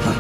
하,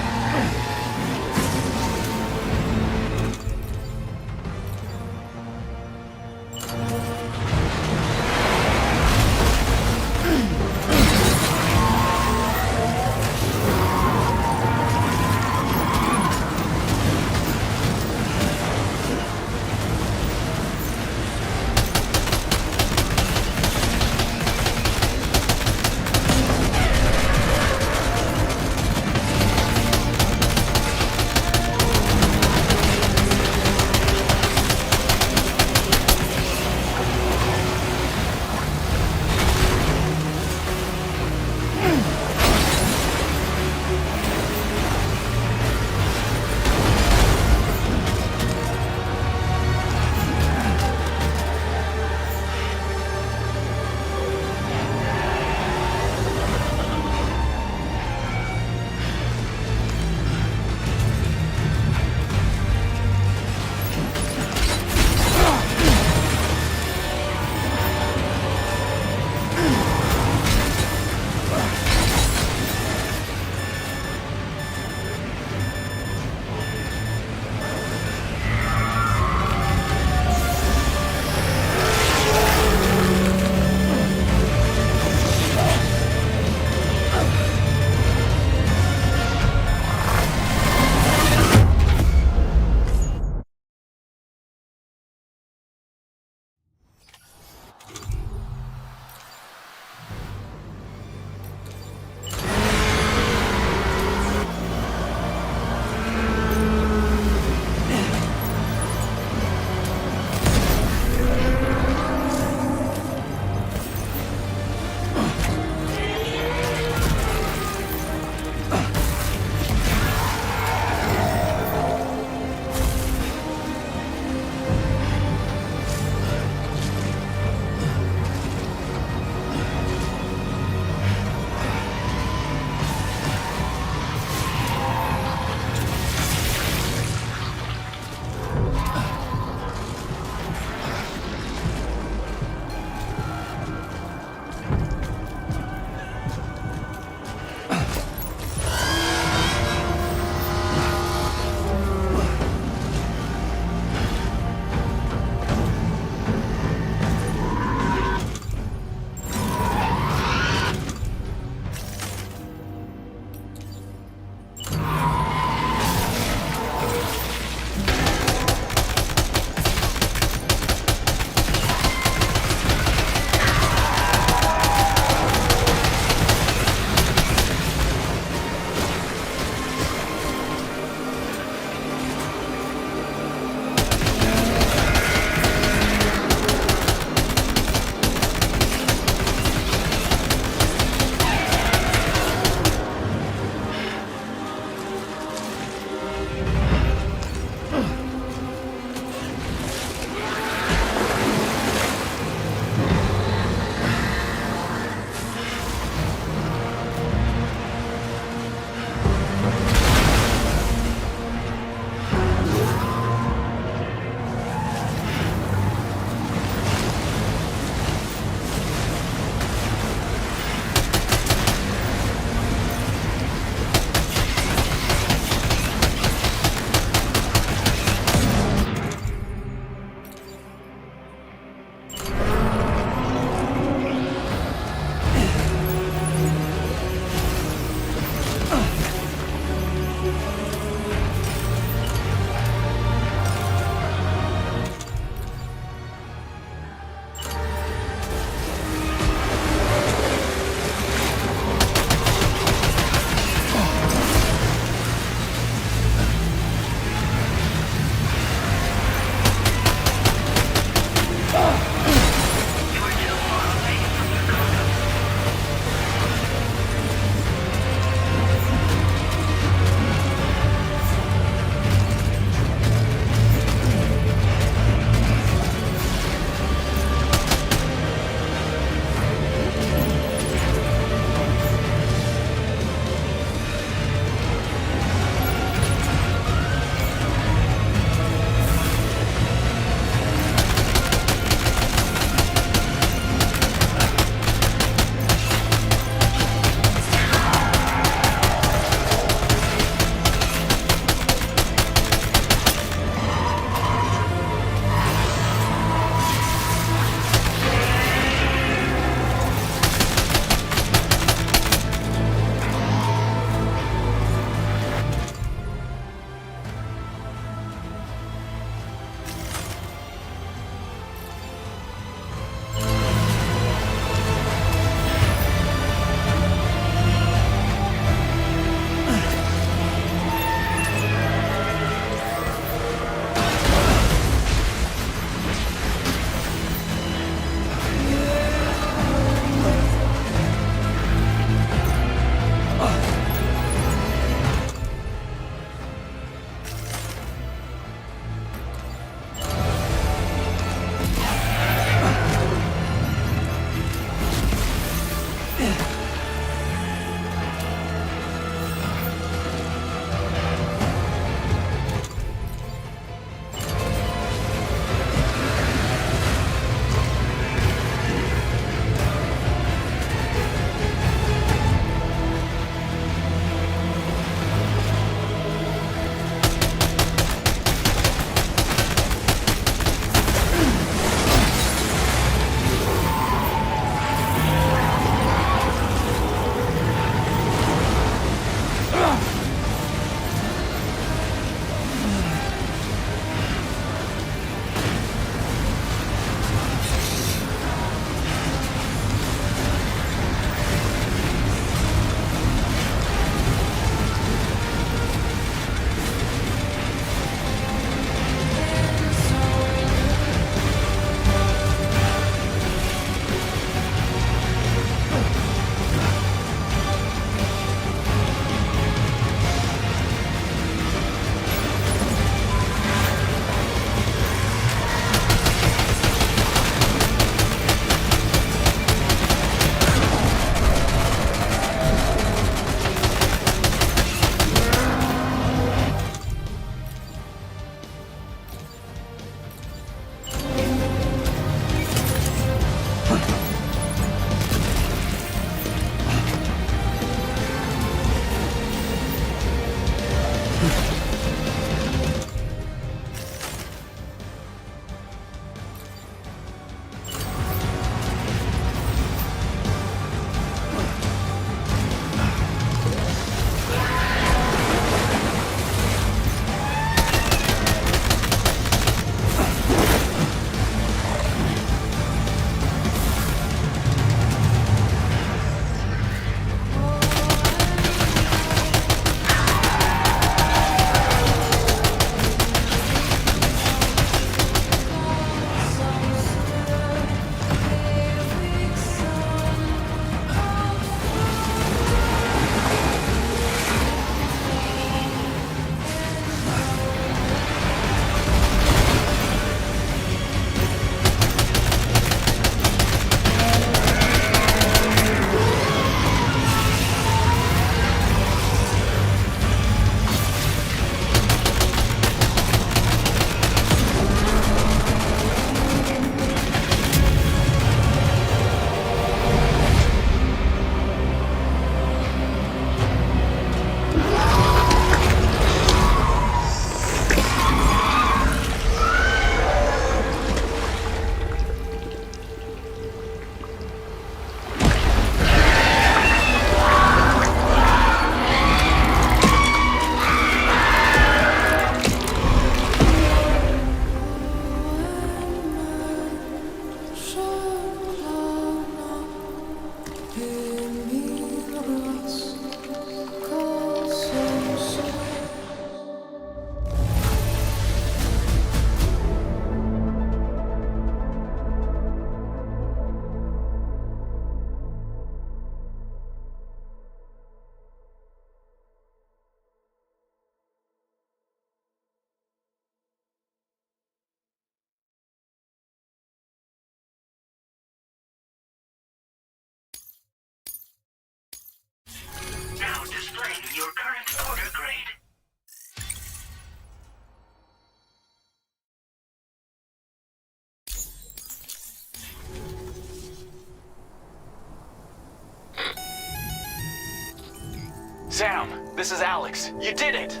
Sam, this is Alex. You did it!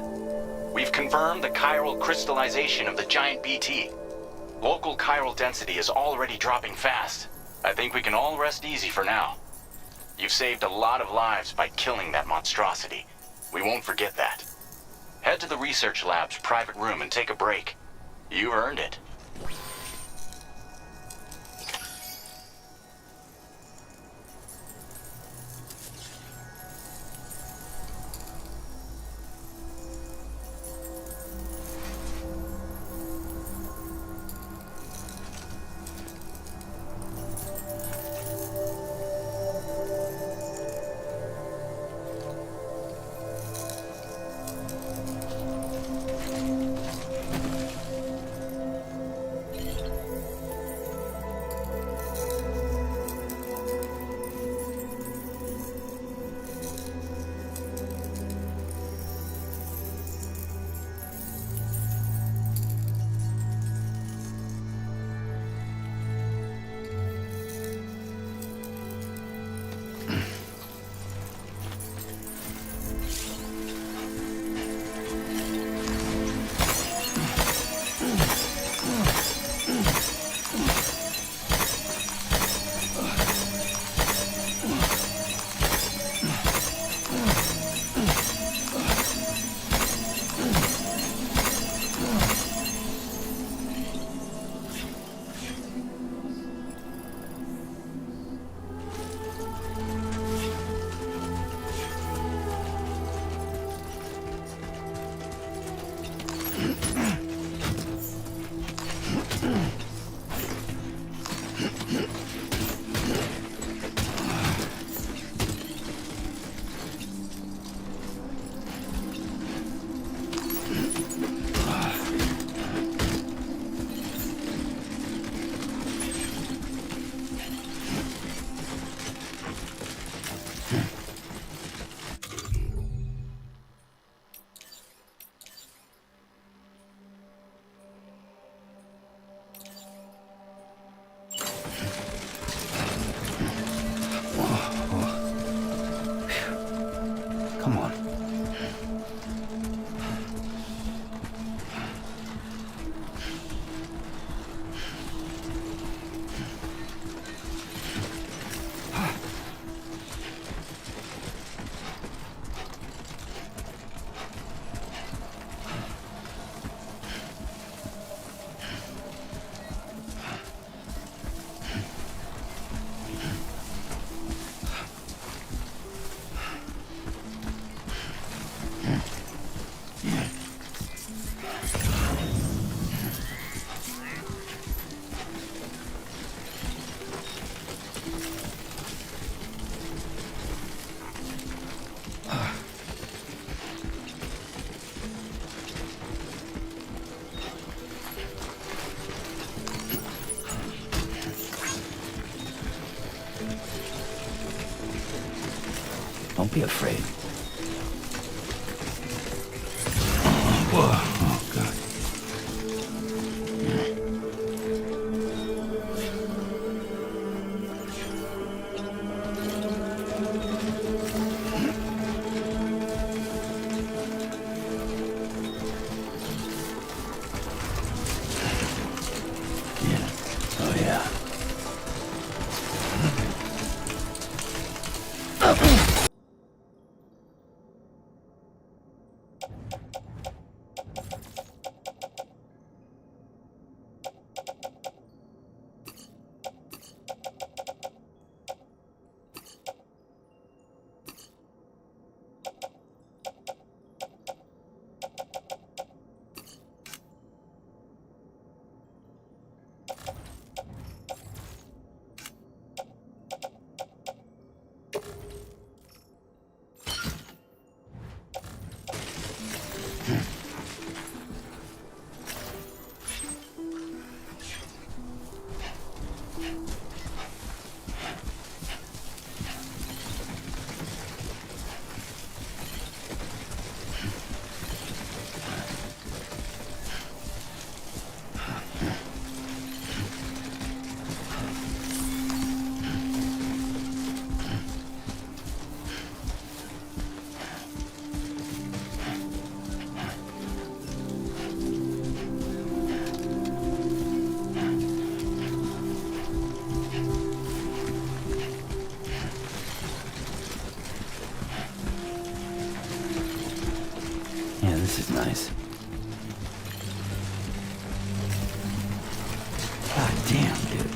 We've confirmed the chiral crystallization of the giant BT. Local chiral density is already dropping fast. I think we can all rest easy for now. You've saved a lot of lives by killing that monstrosity. We won't forget that. Head to the research lab's private room and take a break. You earned it. Come on. Don't be afraid. Whoa. Oh, God. Yeah. Oh, yeah. nice. God damn, dude.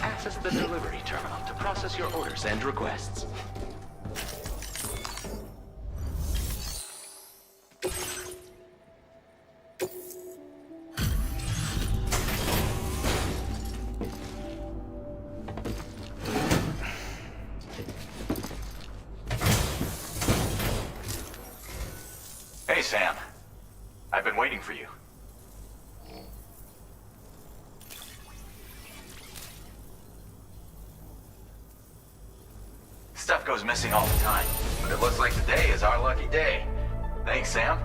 Access the delivery terminal to process your orders and requests. Hey, Sam. I've been waiting for you. Stuff goes missing all the time, but it looks like today is our lucky day. Thanks, Sam.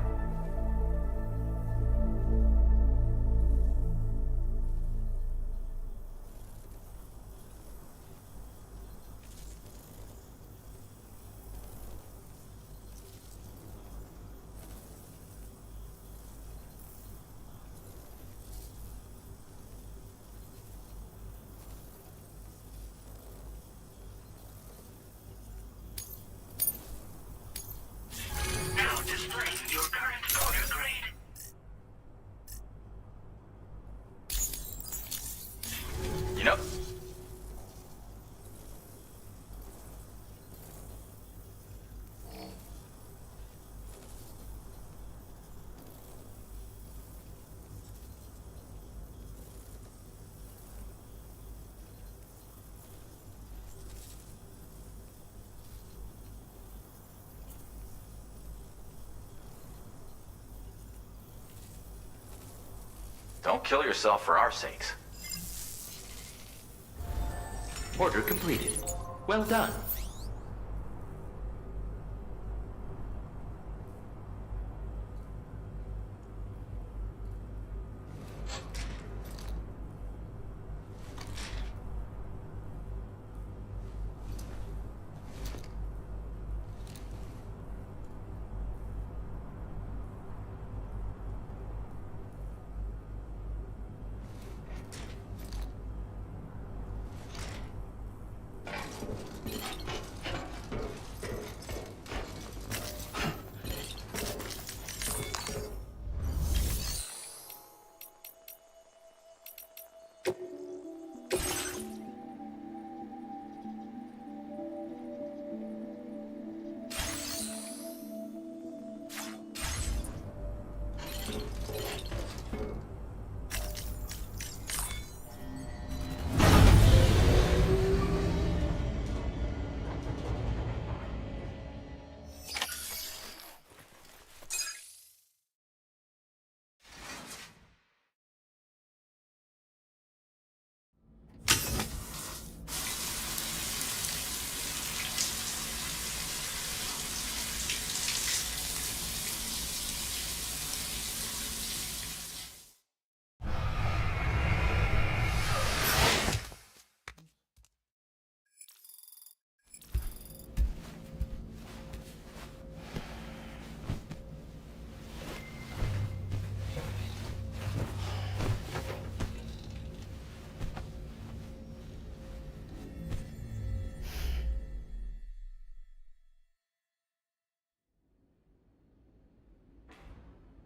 Nope. Don't kill yourself for our sakes. Order completed. Well done.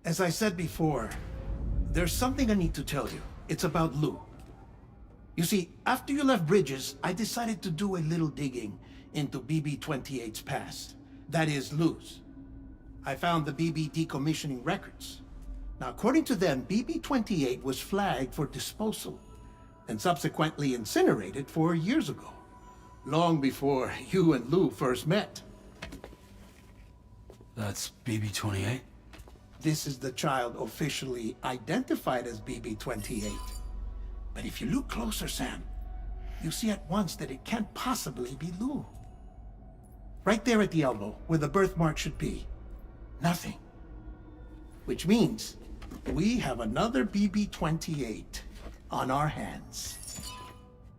As I said before, there's something I need to tell you. It's about Lou. You see, after you left Bridges, I decided to do a little digging into BB-28's past. That is, Lou's. I found the BB decommissioning records. Now, according to them, BB-28 was flagged for disposal and subsequently incinerated 4 years ago. long before you and Lou first met. That's BB-28? This is the child officially identified as BB-28. But if you look closer, Sam, you see at once that it can't possibly be Lou. Right there at the elbow, where the birthmark should be. Nothing. Which means we have another BB-28 on our hands.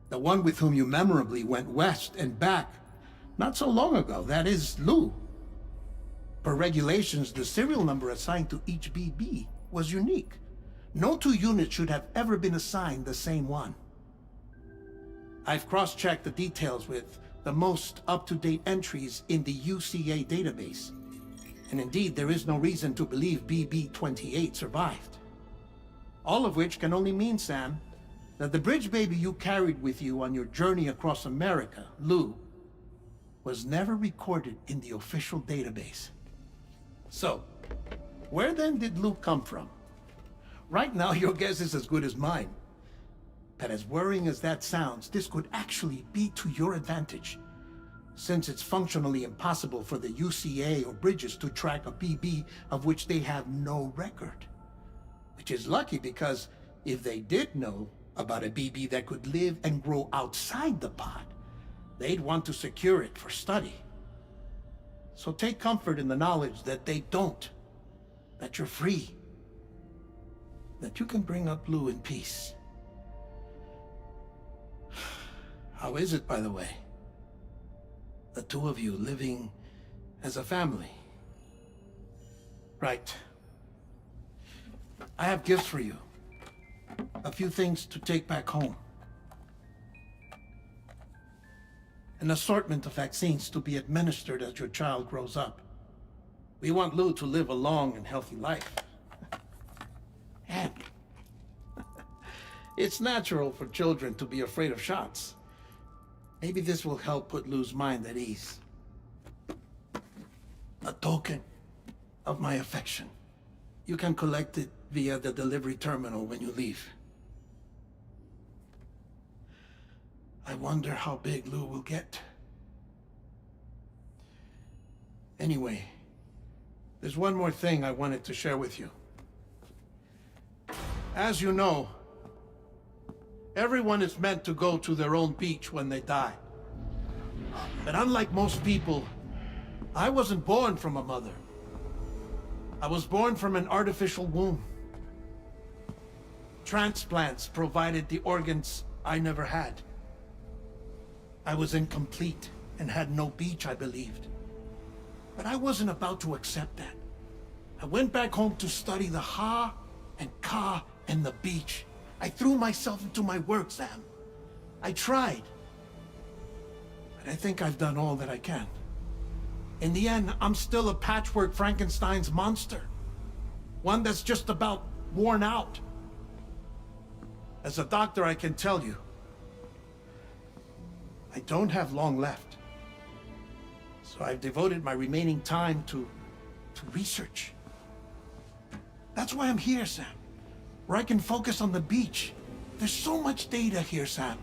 The one with whom you memorably went west and back not so long ago, that is Lou. Per regulations, the serial number assigned to each BB was unique. No two units should have ever been assigned the same one. I've cross-checked the details with the most up-to-date entries in the UCA database. And indeed, there is no reason to believe BB-28 survived. All of which can only mean, Sam, that the bridge baby you carried with you on your journey across America, Lou, was never recorded in the official database. So, where then did Lou come from? Right now, your guess is as good as mine. But as worrying as that sounds, this could actually be to your advantage, since it's functionally impossible for the UCA or Bridges to track a BB of which they have no record. Which is lucky, because if they did know about a BB that could live and grow outside the pod, they'd want to secure it for study. So take comfort in the knowledge that they don't, that you're free, that you can bring up Lou in peace. How is it, by the way? The two of you living as a family. Right. I have gifts for you. A few things to take back home. An assortment of vaccines to be administered as your child grows up. We want Lou to live a long and healthy life. And it's natural for children to be afraid of shots. Maybe this will help put Lou's mind at ease. A token of my affection. You can collect it via the delivery terminal when you leave. I wonder how big Lou will get. Anyway, there's one more thing I wanted to share with you. As you know, everyone is meant to go to their own beach when they die. But unlike most people, I wasn't born from a mother. I was born from an artificial womb. Transplants provided the organs I never had. I was incomplete and had no beach, I believed. But I wasn't about to accept that. I went back home to study the Ha and Ka and the beach. I threw myself into my work, Sam. I tried. But I think I've done all that I can. In the end, I'm still a patchwork Frankenstein's monster. One that's just about worn out. As a doctor, I can tell you, I don't have long left. So I've devoted my remaining time to research. That's why I'm here, Sam. Where I can focus on the beach. There's so much data here, Sam.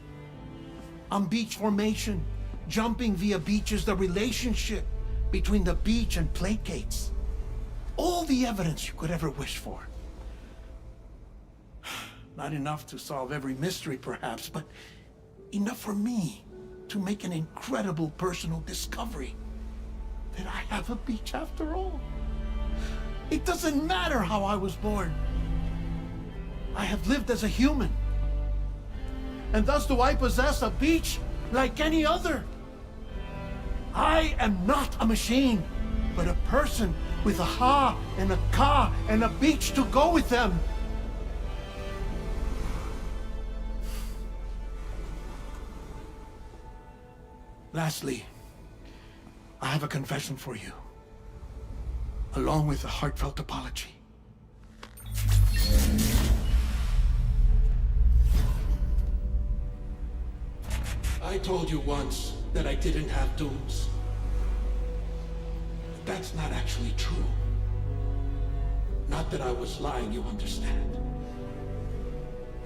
On beach formation, jumping via beaches, the relationship between the beach and placates. All the evidence you could ever wish for. Not enough to solve every mystery, perhaps, but enough for me to make an incredible personal discovery. That I have a beach after all. It doesn't matter how I was born. I have lived as a human. And thus do I possess a beach like any other. I am not a machine, but a person with a Ha and a Ka and a beach to go with them. Lastly, I have a confession for you, along with a heartfelt apology. I told you once that I didn't have dooms. But that's not actually true. Not that I was lying, you understand.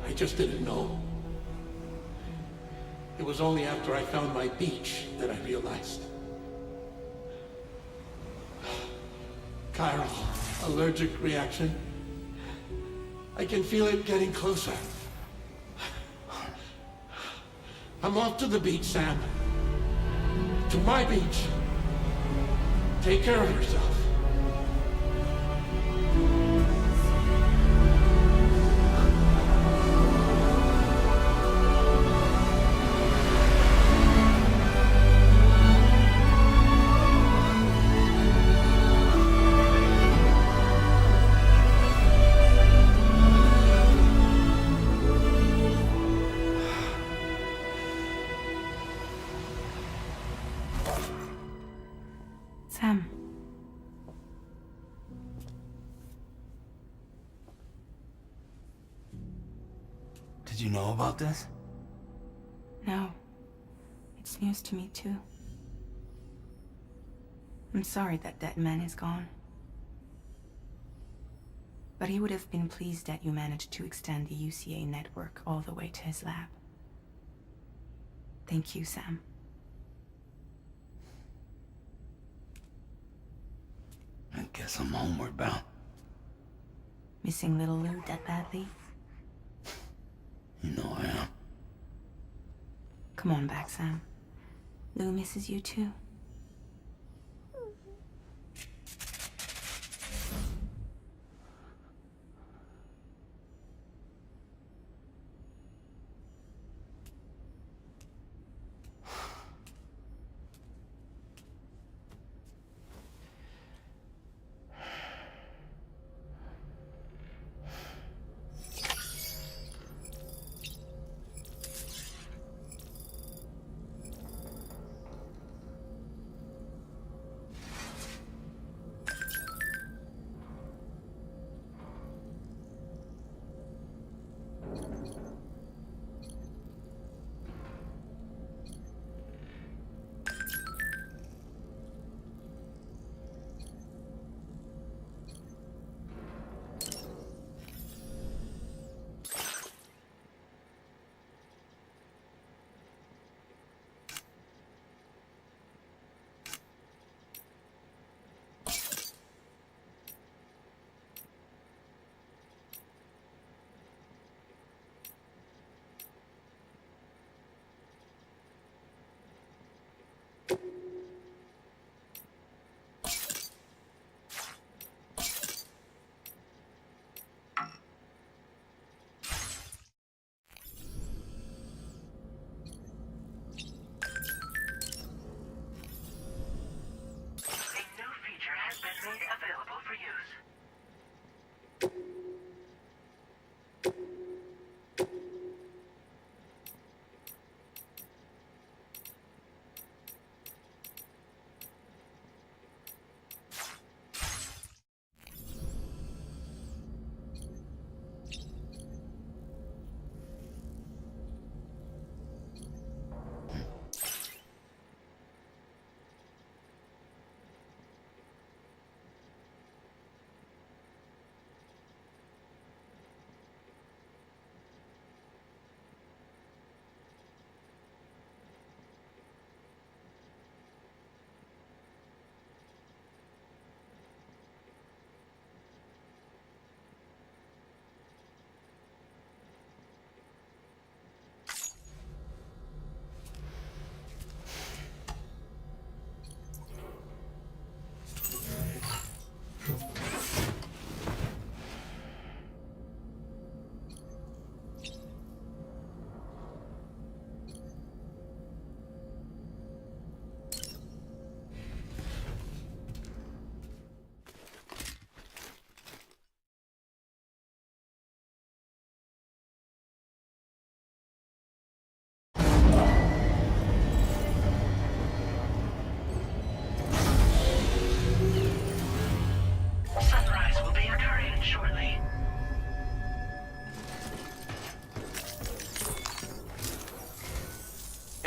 I just didn't know. It was only after I found my beach that I realized. Chiral, allergic reaction. I can feel it getting closer. I'm off to the beach, Sam. To my beach. Take care of yourself. Sam. Did you know about this? No. It's news to me, too. I'm sorry that that man is gone. But he would have been pleased that you managed to extend the UCA network all the way to his lab. Thank you, Sam. I guess I'm homeward bound. Missing little Lou that badly? You know I am. Come on back, Sam. Lou misses you too.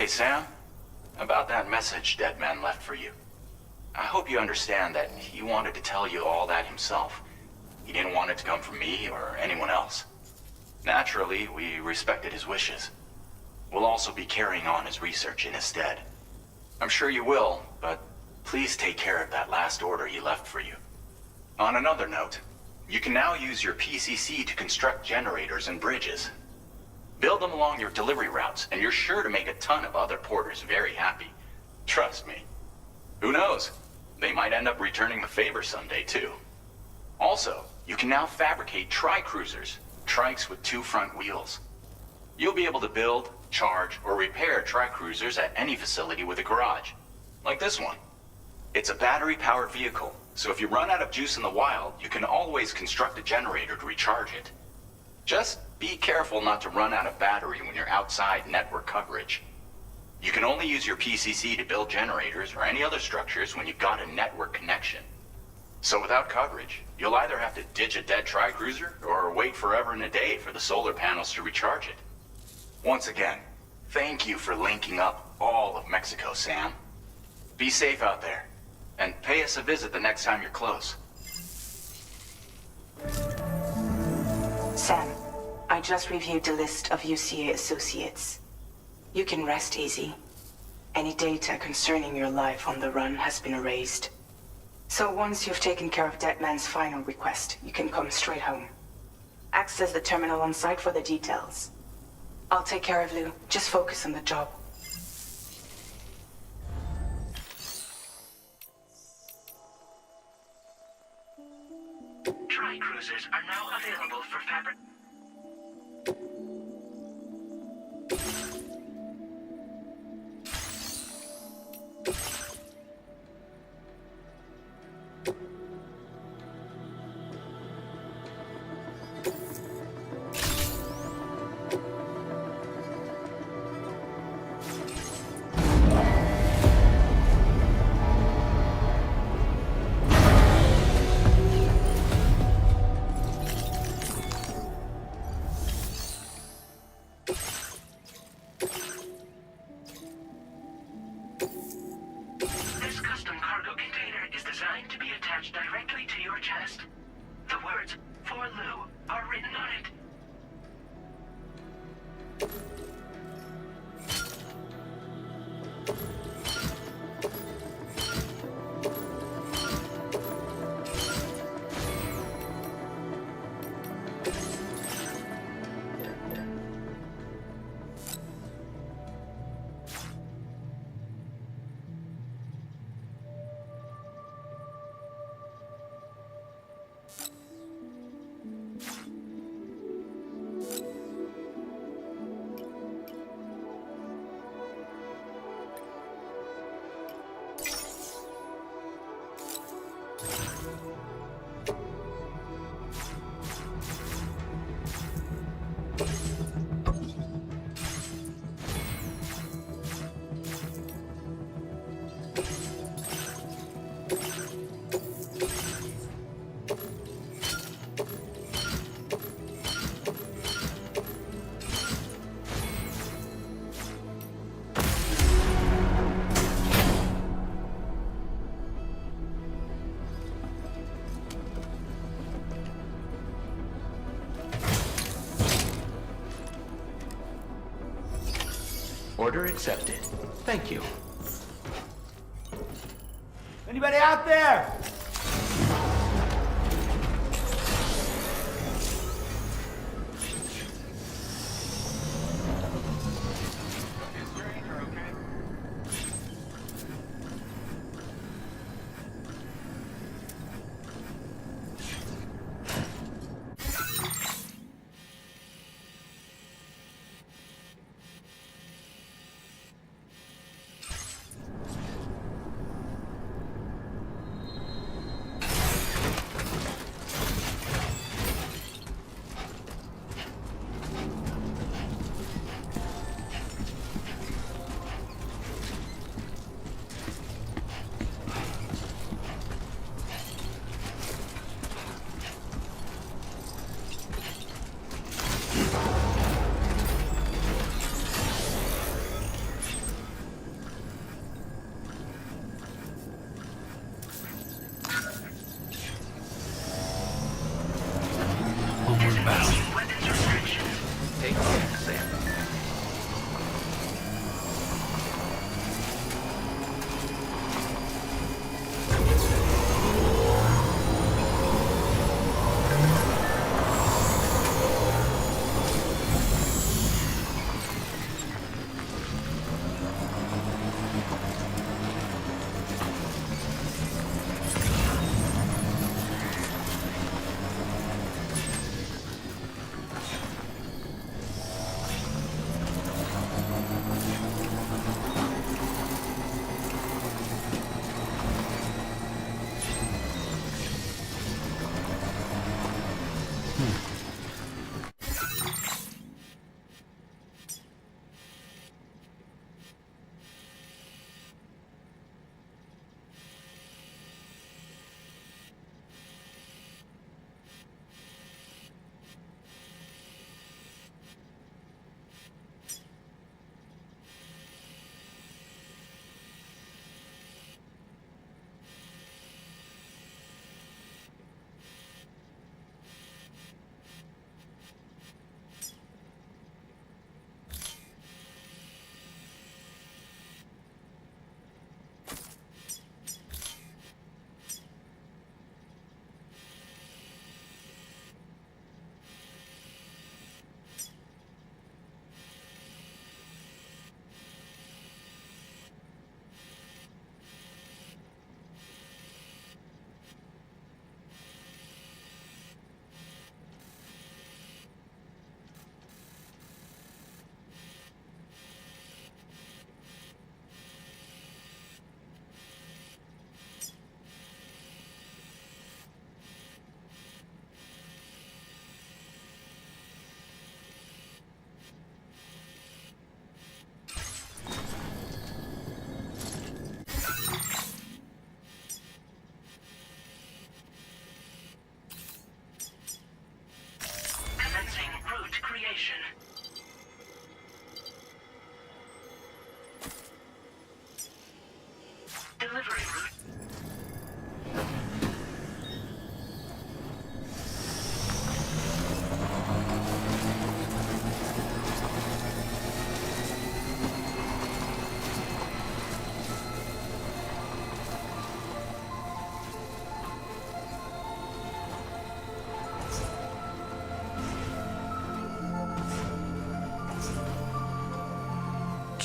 Hey, Sam? About that message Deadman left for you. I hope you understand that he wanted to tell you all that himself. He didn't want it to come from me or anyone else. Naturally, we respected his wishes. We'll also be carrying on his research in his stead. I'm sure you will, but please take care of that last order he left for you. On another note, you can now use your PCC to construct generators and bridges. Build them along your delivery routes, and you're sure to make a ton of other porters very happy. Trust me. Who knows? They might end up returning the favor someday, too. Also, you can now fabricate tri-cruisers, trikes with 2 front wheels. You'll be able to build, charge, or repair tri-cruisers at any facility with a garage, like this one. It's a battery-powered vehicle, so if you run out of juice in the wild, you can always construct a generator to recharge it. Just be careful not to run out of battery when you're outside network coverage. You can only use your PCC to build generators or any other structures when you've got a network connection. So without coverage, you'll either have to ditch a dead tri-cruiser or wait forever and a day for the solar panels to recharge it. Once again, thank you for linking up all of Mexico, Sam. Be safe out there, and pay us a visit the next time you're close. Sam, I just reviewed the list of UCA associates. You can rest easy. Any data concerning your life on the run has been erased. So once you've taken care of Deadman's final request, you can come straight home. Access the terminal on site for the details. I'll take care of Lou. Just focus on the job. Tri-cruisers are now available for fabric. This custom cargo container is designed to be attached directly to your chest. The words, "For Lou," are written on it. Order accepted. Thank you. Anybody out there? Homeward bound. Weapons restrictions. Take care, Sam.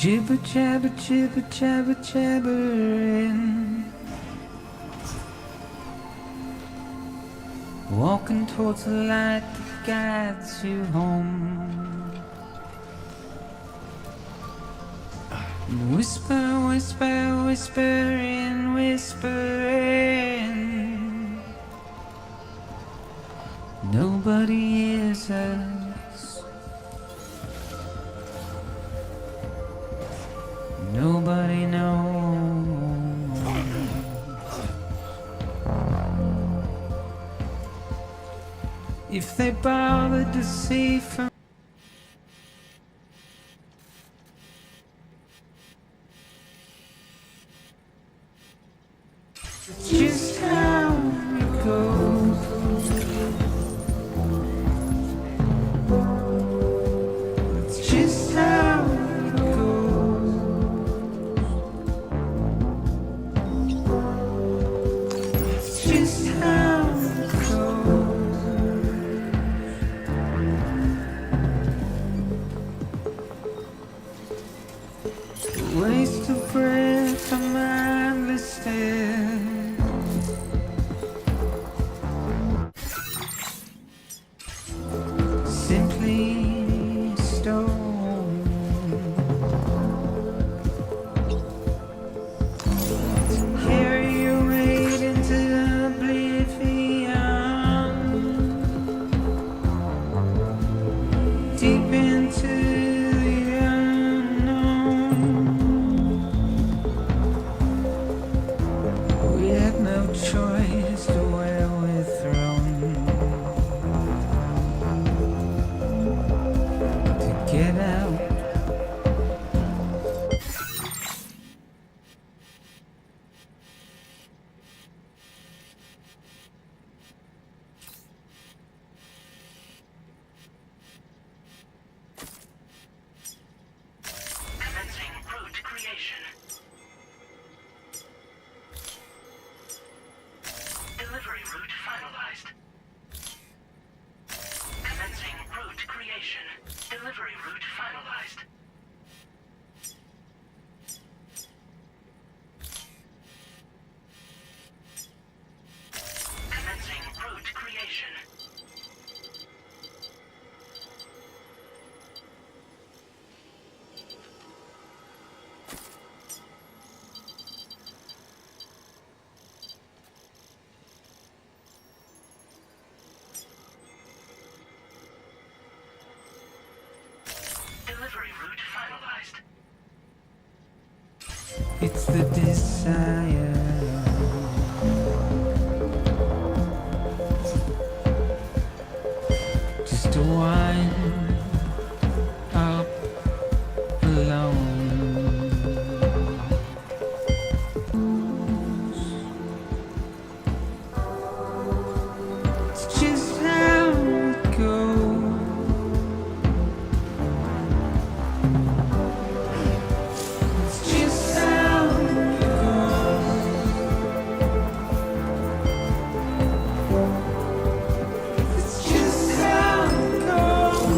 Jibber jabber, jibber jabber, jabbering. Walking towards the light that guides you home. Whisper, whisper, whispering, whispering. Nobody hears us. Nobody knows. If they bothered to see from just how it goes. It's just how it goes. It's just how it goes. The waste of breath, a mindless stare. Simply stone. Carry your weight into oblivion. Deep into the unknown. We had no choice to where we're thrown. To get out. Commencing root creation. Delivery route finalized. Commencing route creation. Delivery route finalized. Commencing route creation. Delivery route finalized. It's the desire. Just to wind up alone. It's just how it goes. It's just how it goes. It's just how it goes.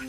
Good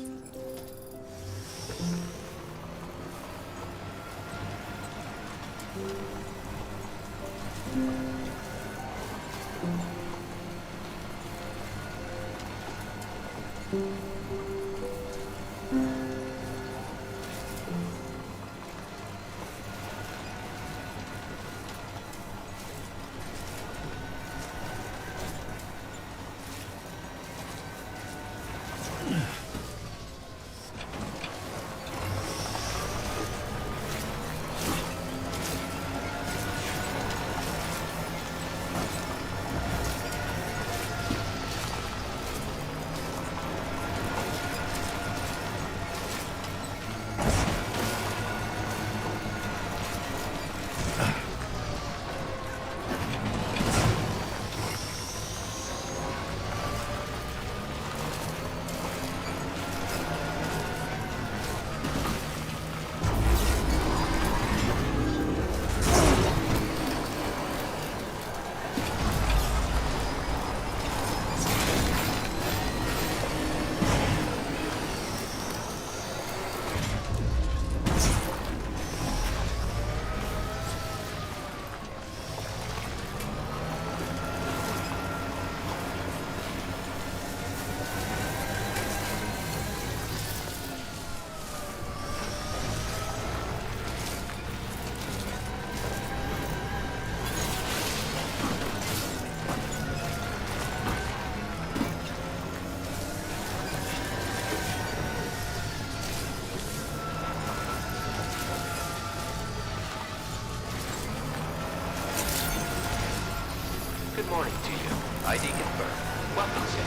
morning to you. ID confirmed. Welcome, sir.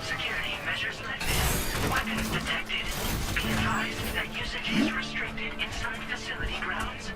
Security measures lifted. Weapons detected. Be advised that usage is restricted inside facility grounds.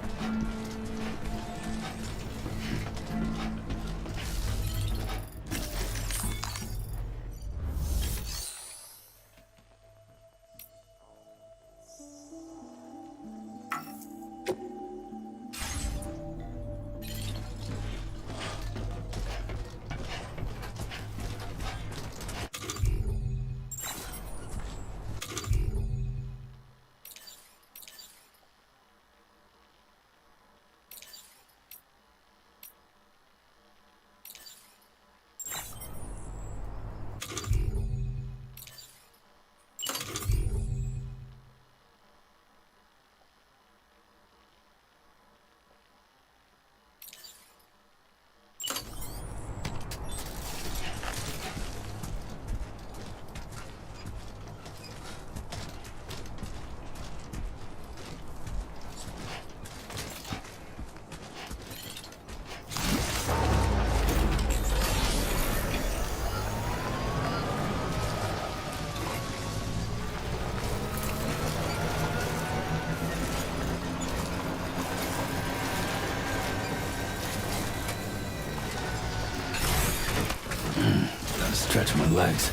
Gotta stretch my legs.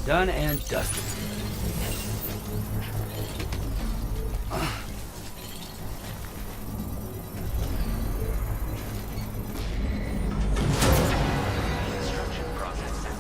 Done and dusted. Instruction process sent.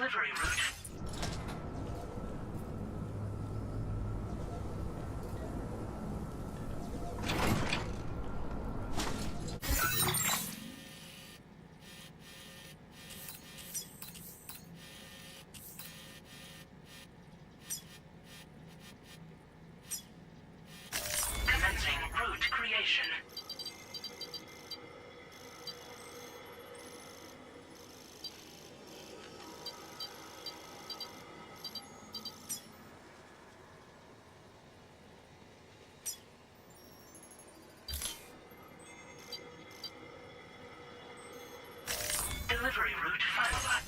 Delivery route. Commencing route creation. Delivery route finalized.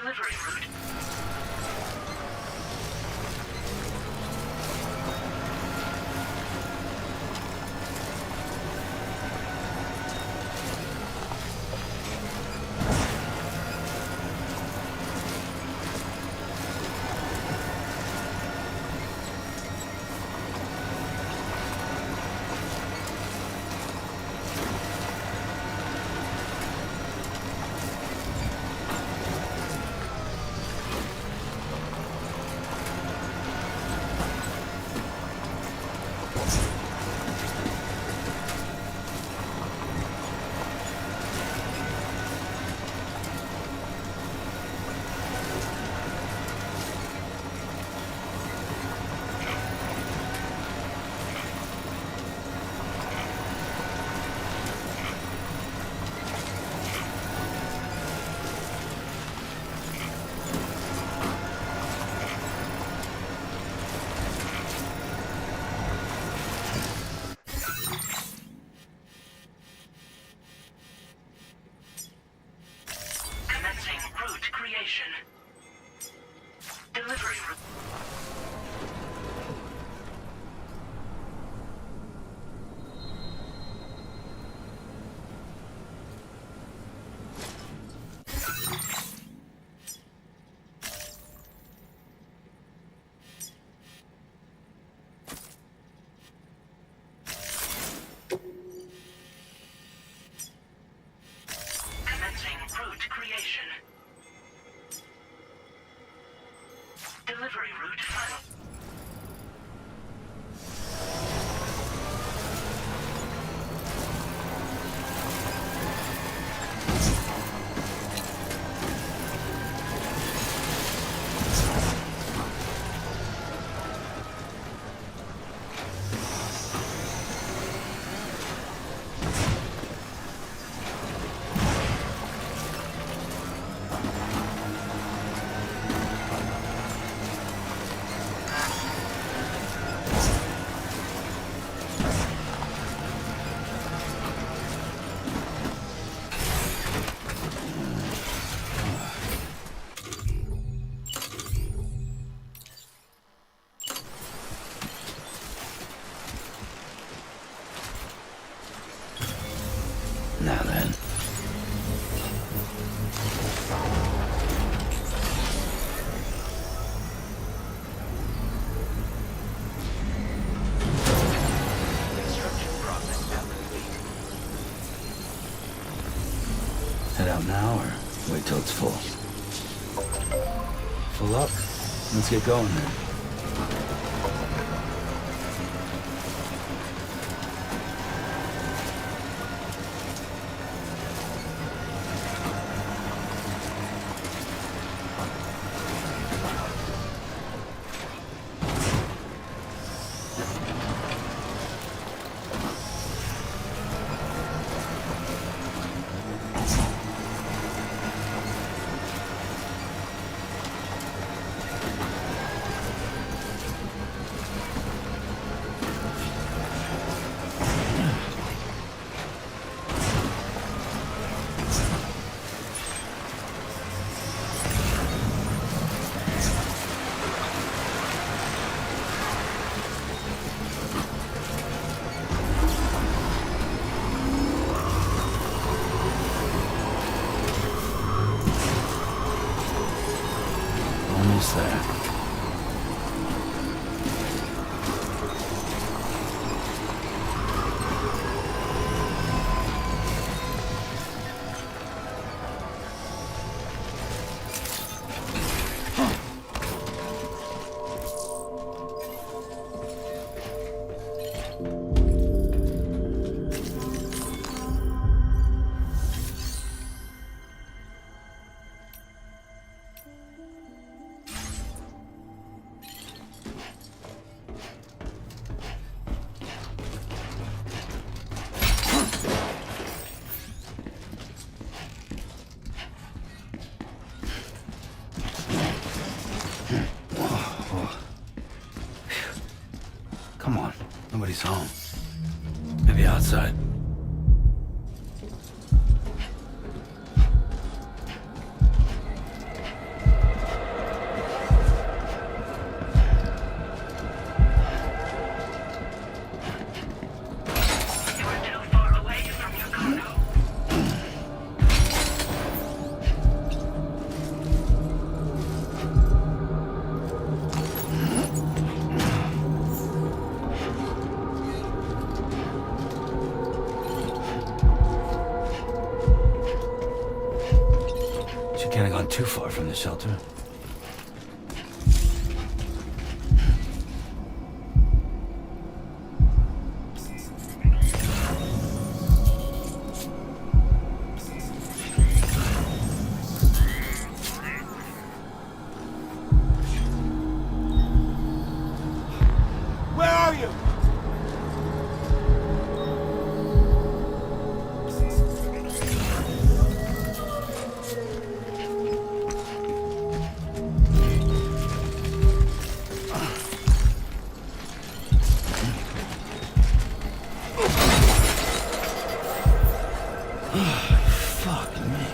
Delivery route. Route creation. Delivery route. Commencing route creation. Delivery route final. Now then. Construction process now complete. Head out now or wait till it's full? Full up. Let's get going then. Almost there. Come on, nobody's home. Maybe outside. too far from the shelter. Where are you? Fuck me.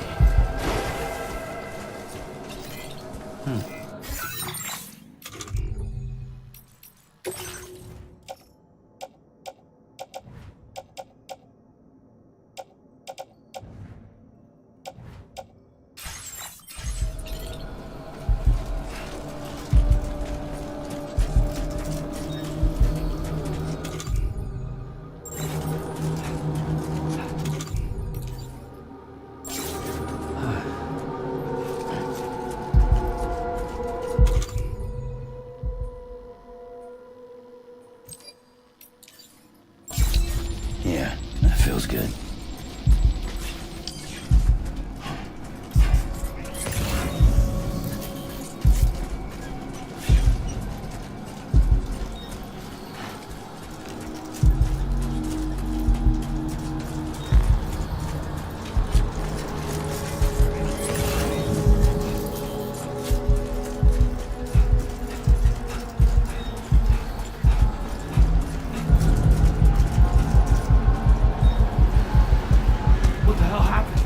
Yeah, that feels good. What the hell happened?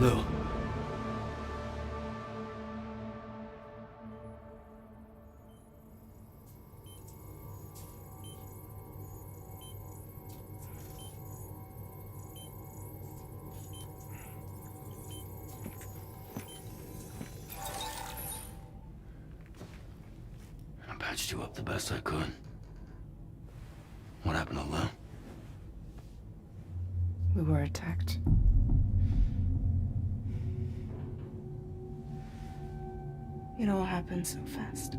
Lou. I patched you up the best I could. What happened to Lou? We were attacked. It all happened so fast.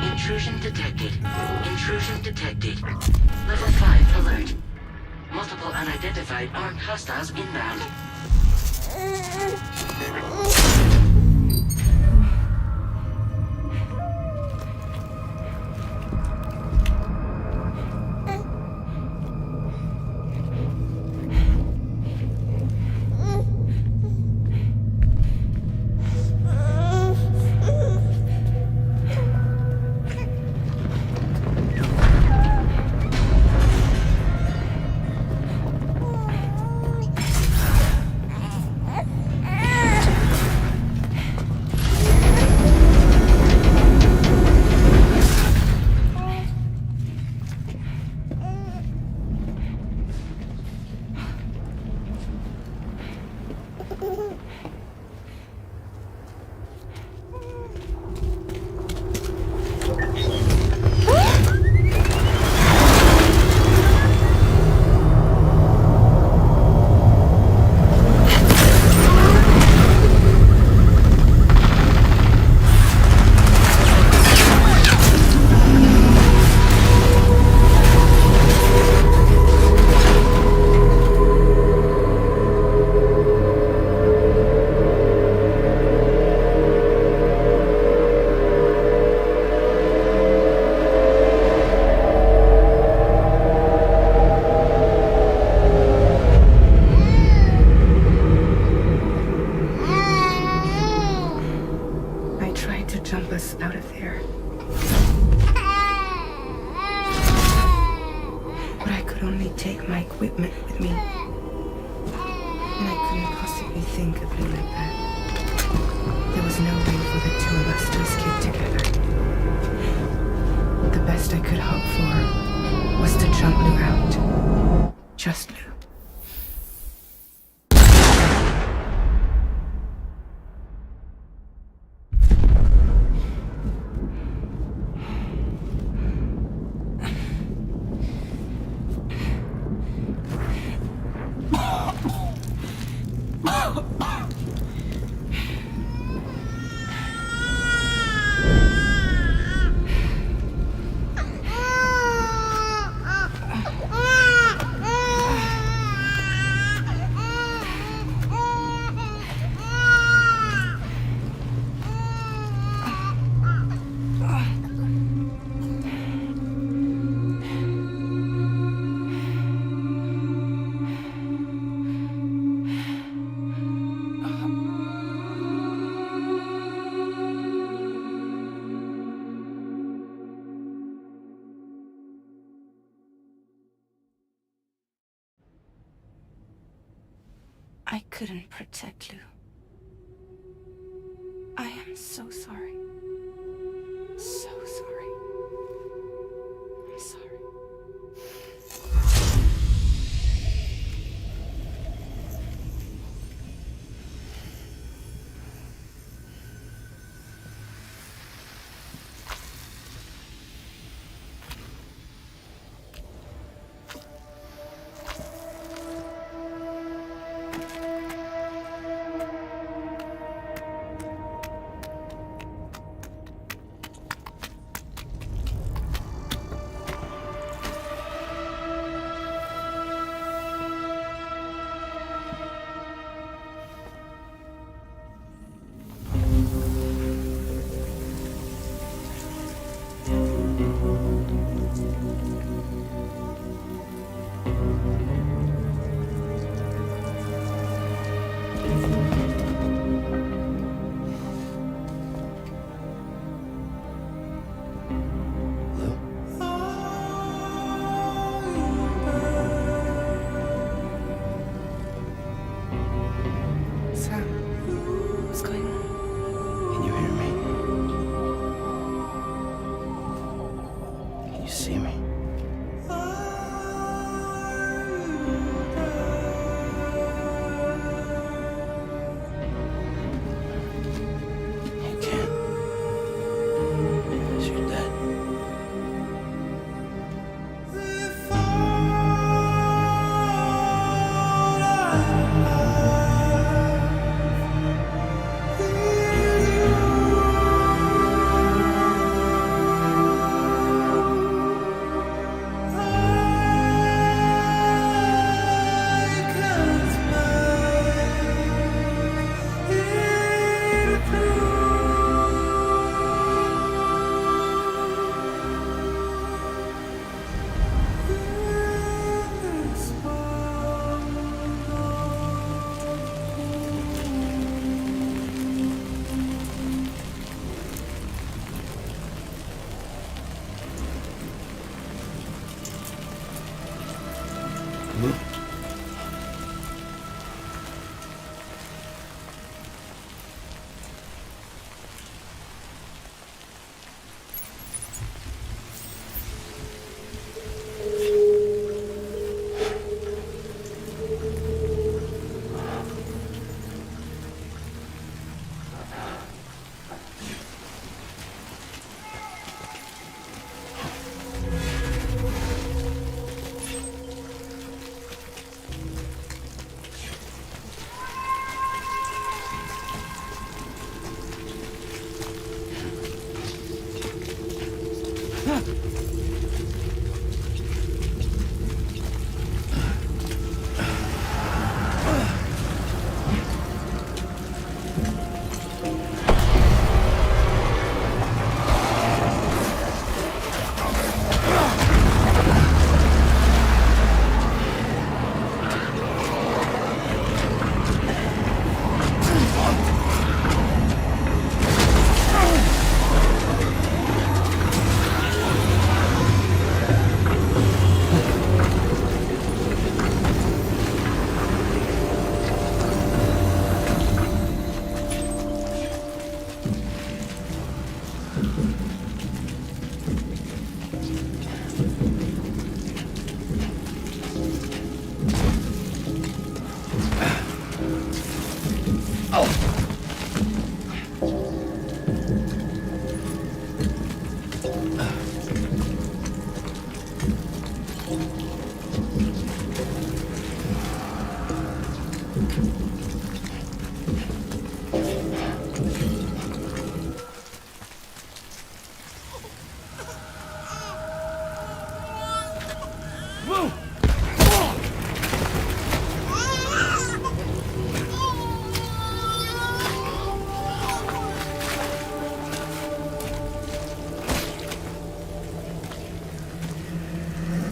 Intrusion detected. Intrusion detected. Level 5 alert. Multiple unidentified armed hostiles inbound. of there. But I could only take my equipment with me. And I couldn't possibly think of Lou like that. There was no way for the two of us to escape together. The best I could hope for was to jump Lou out. Just Lou. I couldn't protect Lou. I am so sorry. So sorry. I'm sorry.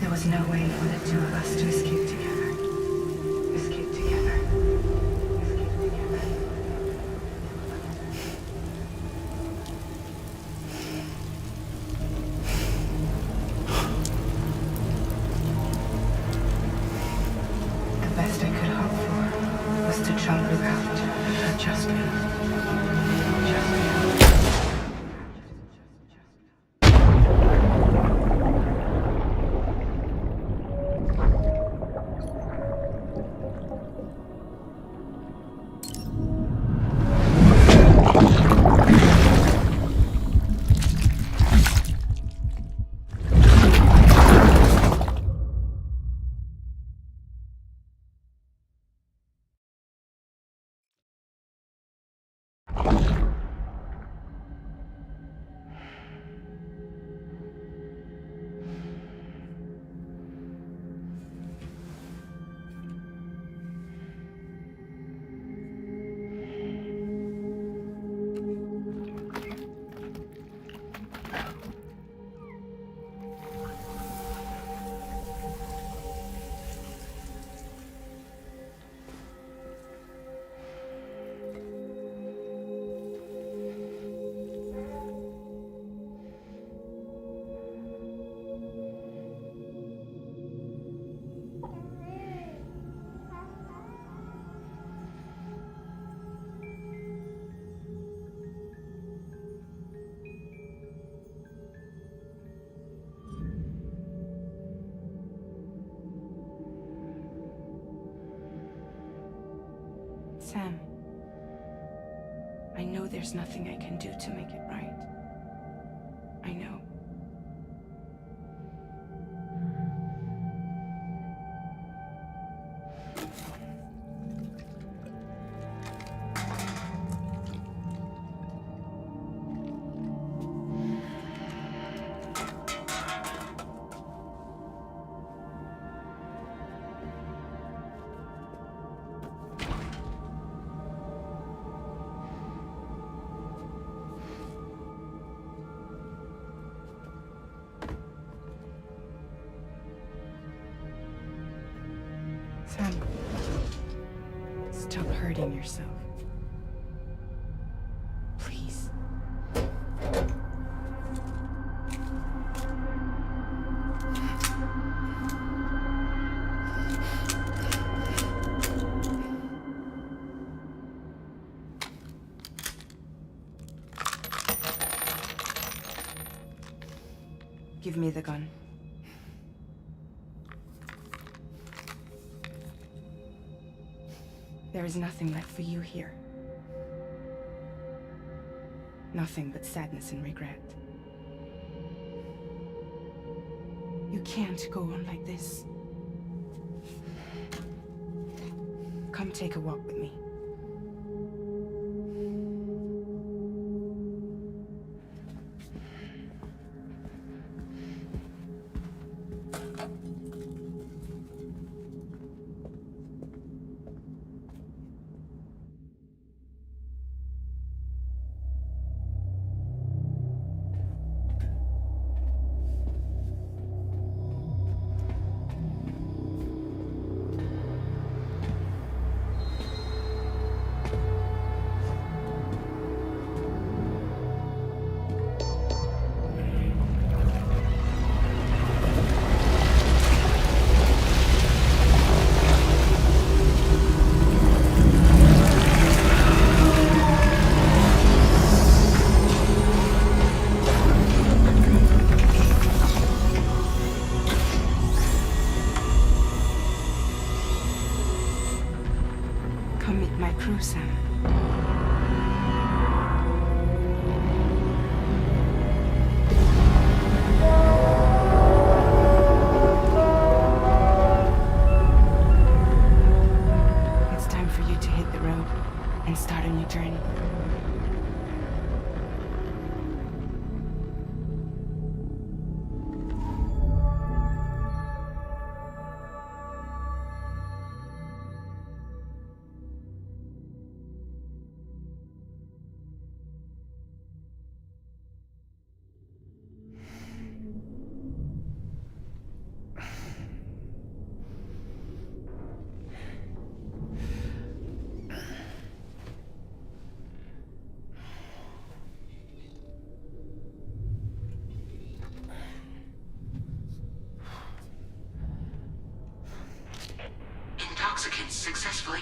There was no way for the two of us to escape together. Escape together. Escape together. The best I could hope for was to jump without just me. Just me. Sam, I know there's nothing I can do to make it right. I know. Sam, stop hurting yourself. Please. Give me the gun. There is nothing left for you here. Nothing but sadness and regret. You can't go on like this. Come take a walk with me.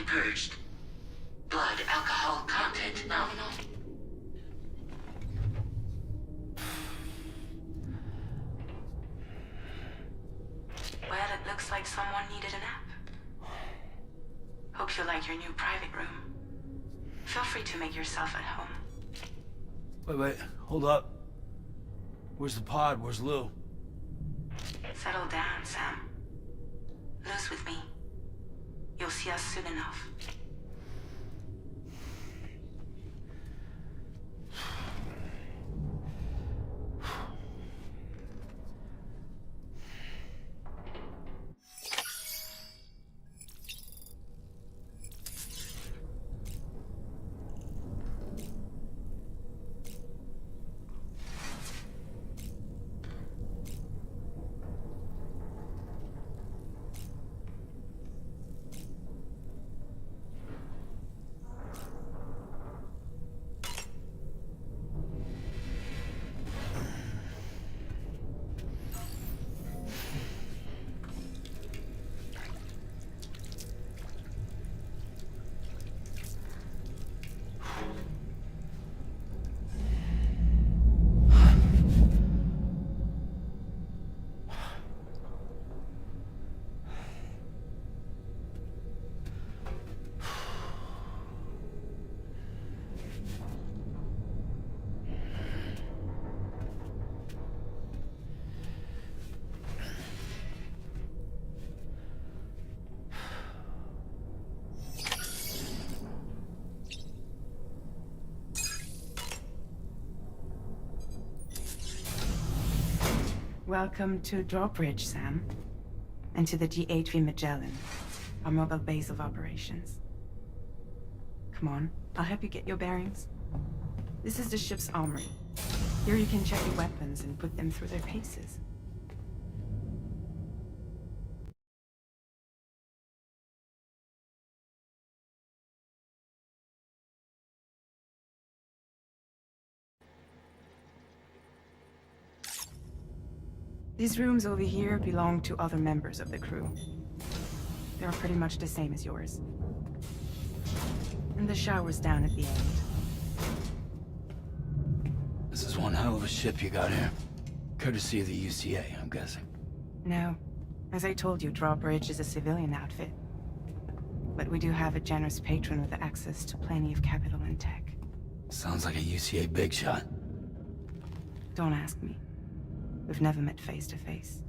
purged. Blood alcohol content nominal. Well, it looks like someone needed a nap. Hope you like your new private room. Feel free to make yourself at home. Wait, hold up. Where's the pod? Where's Lou? Settle down, Sam. Lou's with me. You'll see us soon enough. Welcome to Drawbridge, Sam. And to the DHV Magellan, our mobile base of operations. Come on, I'll help you get your bearings. This is the ship's armory. Here you can check your weapons and put them through their paces. These rooms over here belong to other members of the crew. They're pretty much the same as yours. And the shower's down at the end. This is one hell of a ship you got here. Courtesy of the UCA, I'm guessing. No. As I told you, Drawbridge is a civilian outfit. But we do have a generous patron with access to plenty of capital and tech. Sounds like a UCA big shot. Don't ask me. We've never met face to face.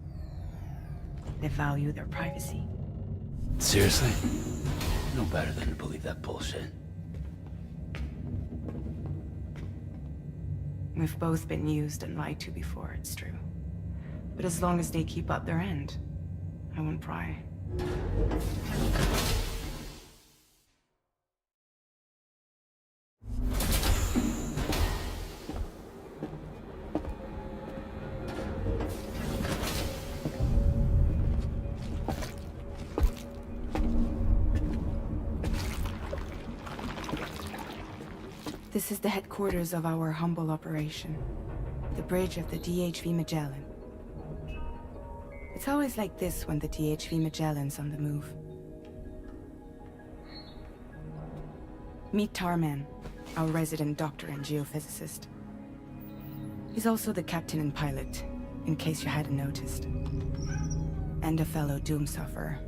They value their privacy. Seriously? No better than to believe that bullshit. We've both been used and lied to before, it's true. But as long as they keep up their end, I won't pry. This is the headquarters of our humble operation. The bridge of the DHV Magellan. It's always like this when the DHV Magellan's on the move. Meet Tarman, our resident doctor and geophysicist. He's also the captain and pilot, in case you hadn't noticed. And a fellow Doom sufferer.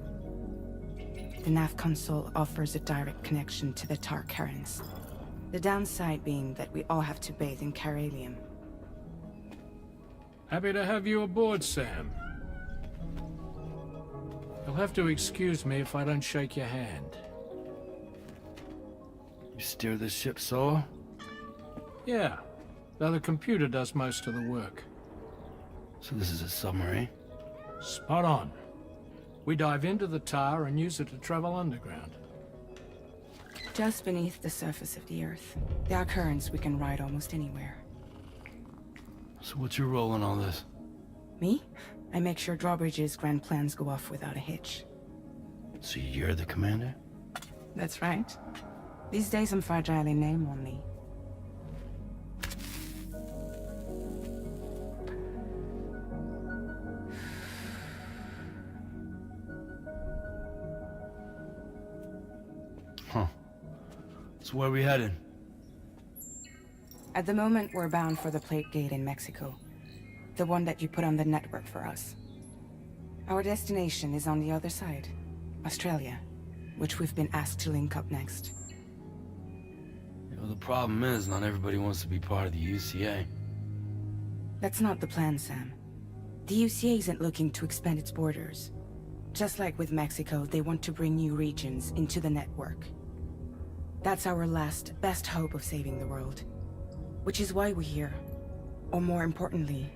The nav console offers a direct connection to the Tar currents. The downside being that we all have to bathe in Caralium. Happy to have you aboard, Sam. You'll have to excuse me if I don't shake your hand. You steer this ship solo? Yeah, though the computer does most of the work. So this is a submarine? Spot on. We dive into the Tar and use it to travel underground. Just beneath the surface of the Earth, there are currents we can ride almost anywhere. So what's your role in all this? Me? I make sure Drawbridge's grand plans go off without a hitch. So you're the commander? That's right. These days I'm fragile in name only. So where are we headed? At the moment, we're bound for the Plate Gate in Mexico. The one that you put on the network for us. Our destination is on the other side, Australia, which we've been asked to link up next. You know, the problem is, not everybody wants to be part of the UCA. That's not the plan, Sam. The UCA isn't looking to expand its borders. Just like with Mexico, they want to bring new regions into the network. That's our last, best hope of saving the world. Which is why we're here. Or more importantly,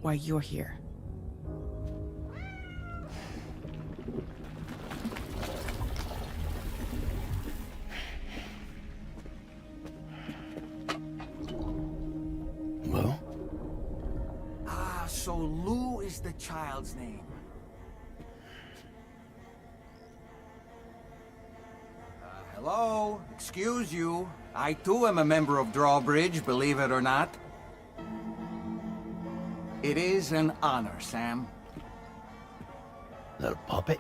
why you're here. Well? Ah, so Lou is the child's name. Hello? Excuse you. I too am a member of Drawbridge, believe it or not. It is an honor, Sam. Is that a puppet?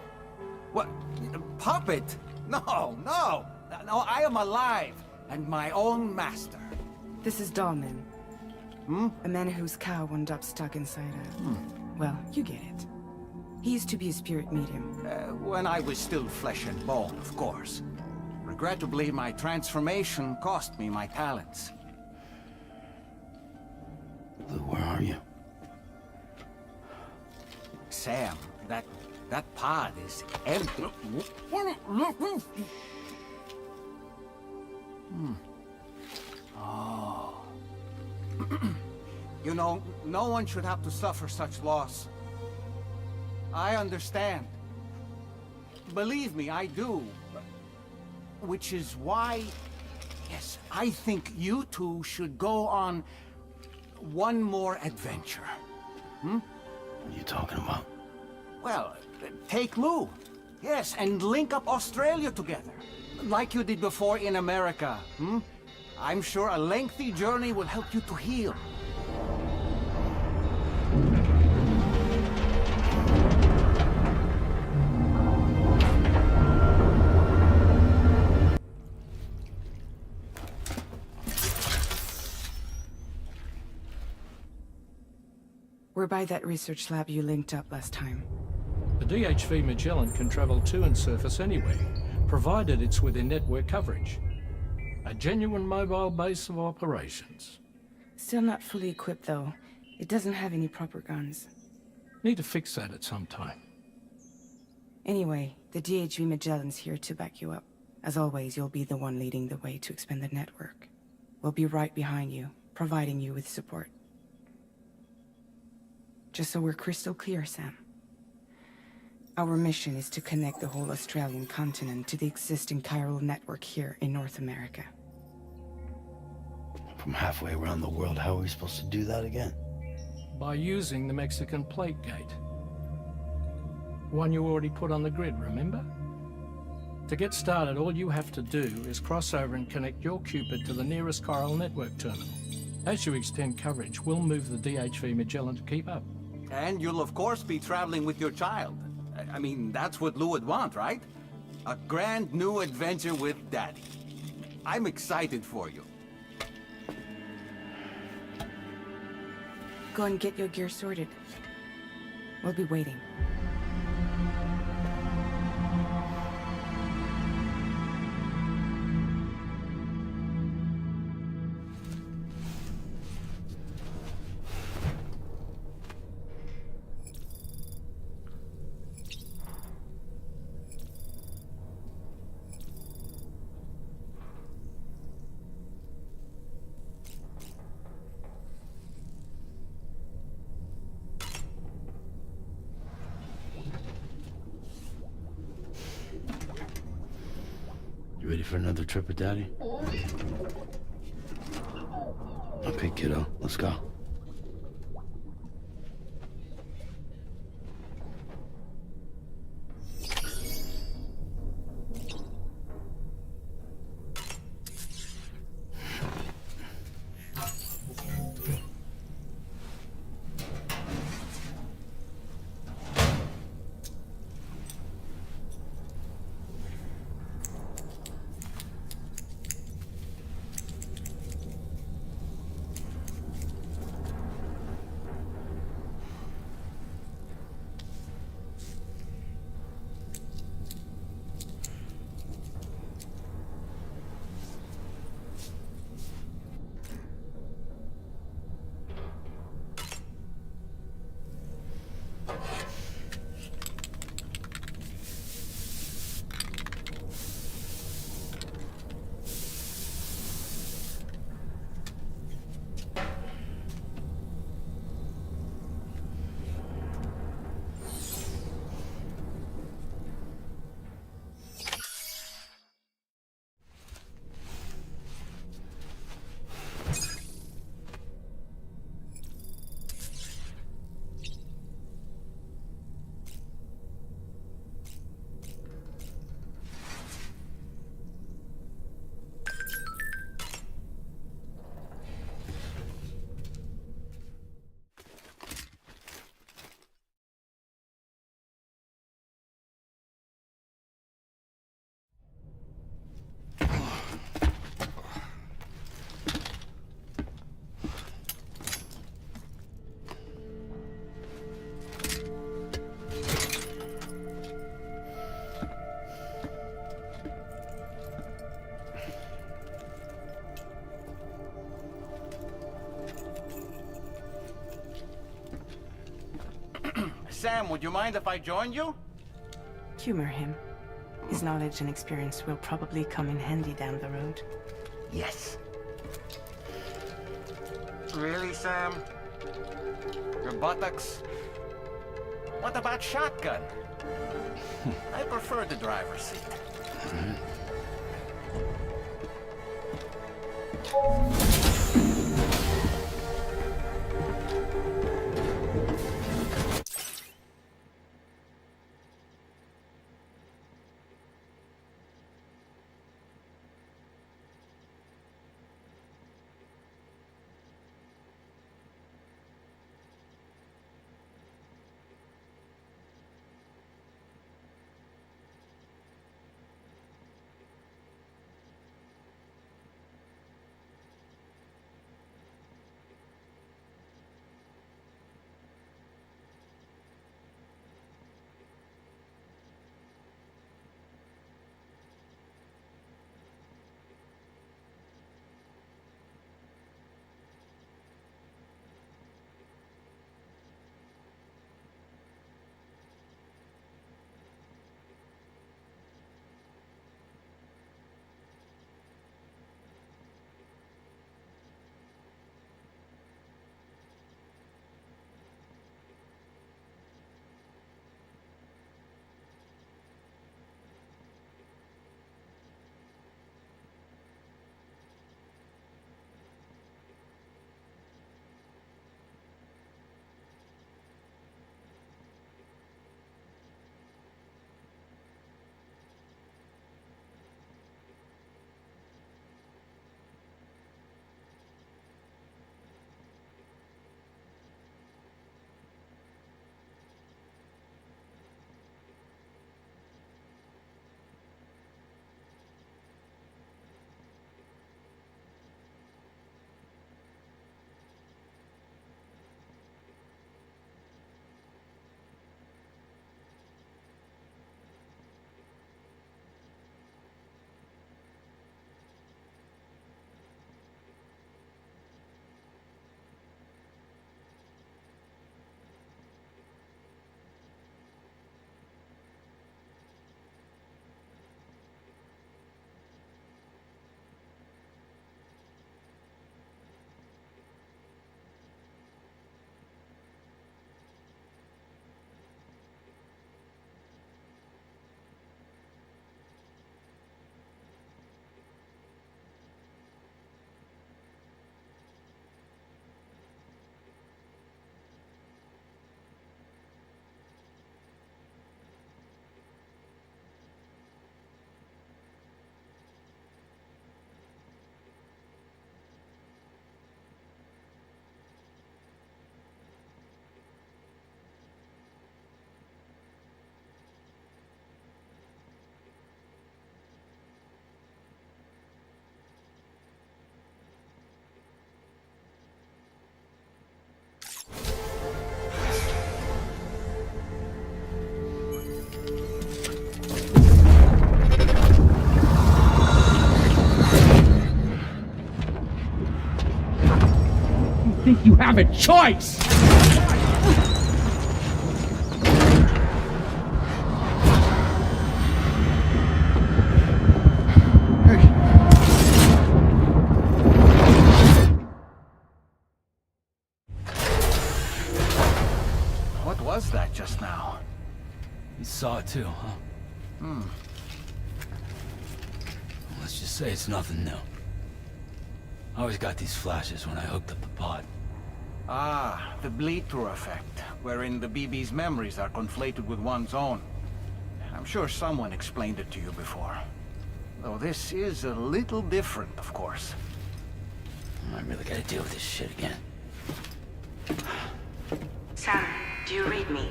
What? A puppet? No, no! No, I am alive, and my own master. This is Dahlman. A man whose cow wound up stuck inside a... Well, you get it. He used to be a spirit medium. When I was still flesh and bone, of course. Regrettably, my transformation cost me my talents. Lou, where are you? Sam, that pod is empty. Oh. You know, no one should have to suffer such loss. I understand. Believe me, I do. Which is why, yes, I think you two should go on one more adventure. What are you talking about? Well, take Lou. Yes, and link up Australia together. Like you did before in America. I'm sure a lengthy journey will help you to heal. We're by that research lab you linked up last time. The DHV Magellan can travel to and surface anywhere, provided it's within network coverage. A genuine mobile base of operations. Still not fully equipped, though. It doesn't have any proper guns. Need to fix that at some time. Anyway, the DHV Magellan's here to back you up. As always, you'll be the one leading the way to expand the network. We'll be right behind you, providing you with support. Just so we're crystal clear, Sam. Our mission is to connect the whole Australian continent to the existing chiral network here in North America. From halfway around the world, how are we supposed to do that again? By using the Mexican Plate Gate. One you already put on the grid, remember? To get started, all you have to do is cross over and connect your Cupid to the nearest chiral network terminal. As you extend coverage, we'll move the DHV Magellan to keep up. And you'll of course be traveling with your child. I mean, that's what Lou would want, right? A grand new adventure with Daddy. I'm excited for you. Go and get your gear sorted. We'll be waiting. You ready for another trip with Daddy? Okay, kiddo, let's go. Sam, would you mind if I joined you? Humor him. His knowledge and experience will probably come in handy down the road. Yes. Really, Sam? Your buttocks? What about shotgun? I prefer the driver's seat. Think you have a choice! What was that just now? You saw it too, huh? Let's just say it's nothing new. I always got these flashes when I hooked up the pod. Ah, the bleed-through effect, wherein the BB's memories are conflated with one's own. I'm sure someone explained it to you before. Though this is a little different, of course. I really gotta deal with this shit again. Sam, do you read me?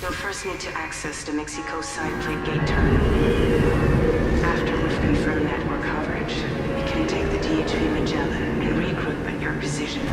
You'll first need to access the Mexico side plate gate terminal. After we've confirmed network coverage, we can take the DHV Magellan and regroup at your position.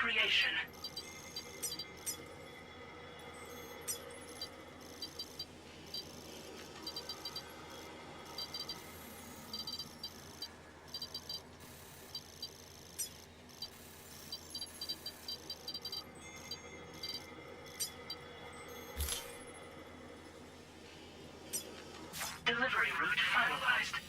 creation. Delivery route finalized.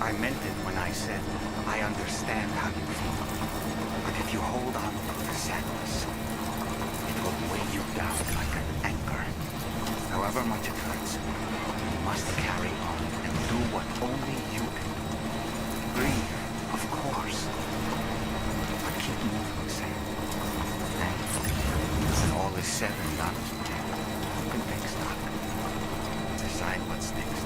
I meant it when I said I understand how you feel. But if you hold on to the sadness, it will weigh you down like an anchor. However much it hurts, you must carry on and do what only you can do. Grieve, of course. But keep moving, Sam. And when all is said and done, you can take stock. Decide what's next.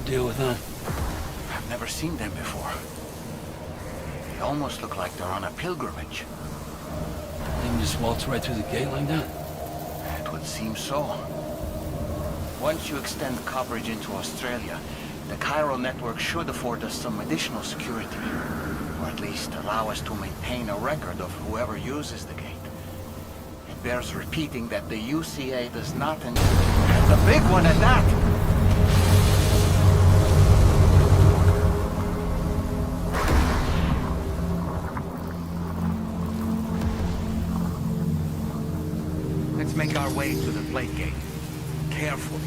the deal with them? I've never seen them before. They almost look like they're on a pilgrimage. They can just waltz right through the gate like that? It would seem so. Once you extend coverage into Australia, the chiral network should afford us some additional security. Or at least allow us to maintain a record of whoever uses the gate. It bears repeating that the UCA does not... And the big one at that! Let's make our way to the plate gate. Carefully.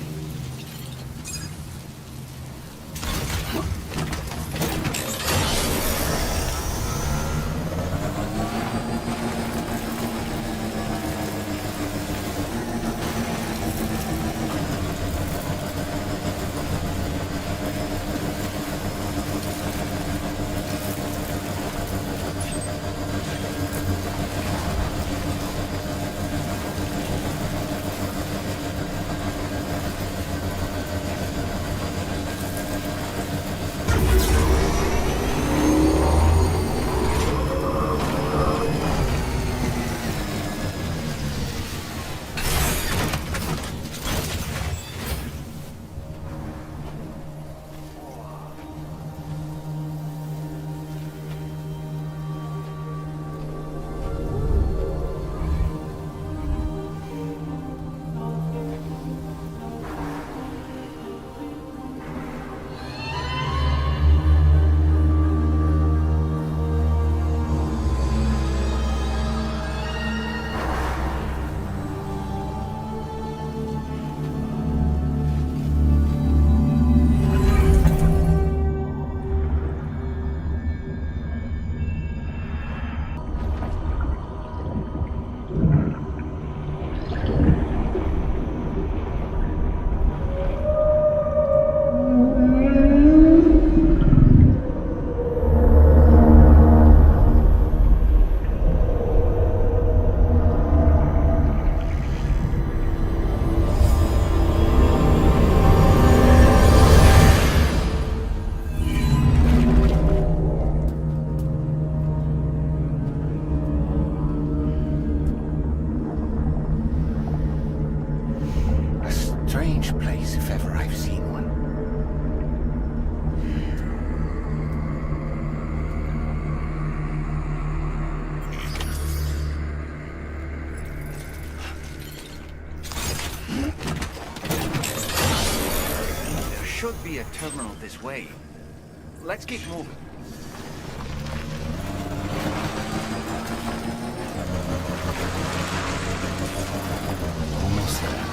Should be a terminal this way. Let's keep moving. Almost there.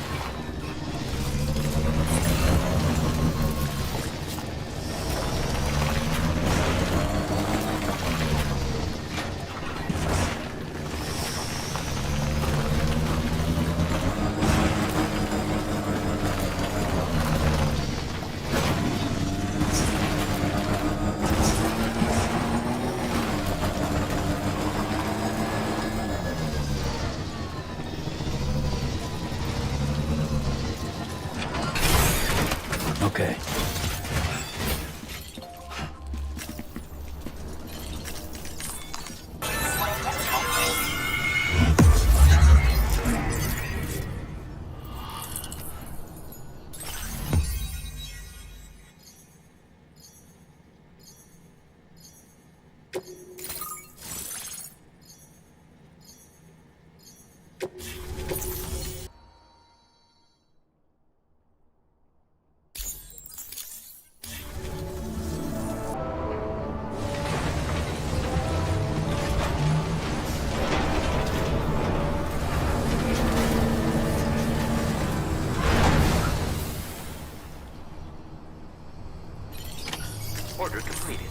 Okay. Order completed.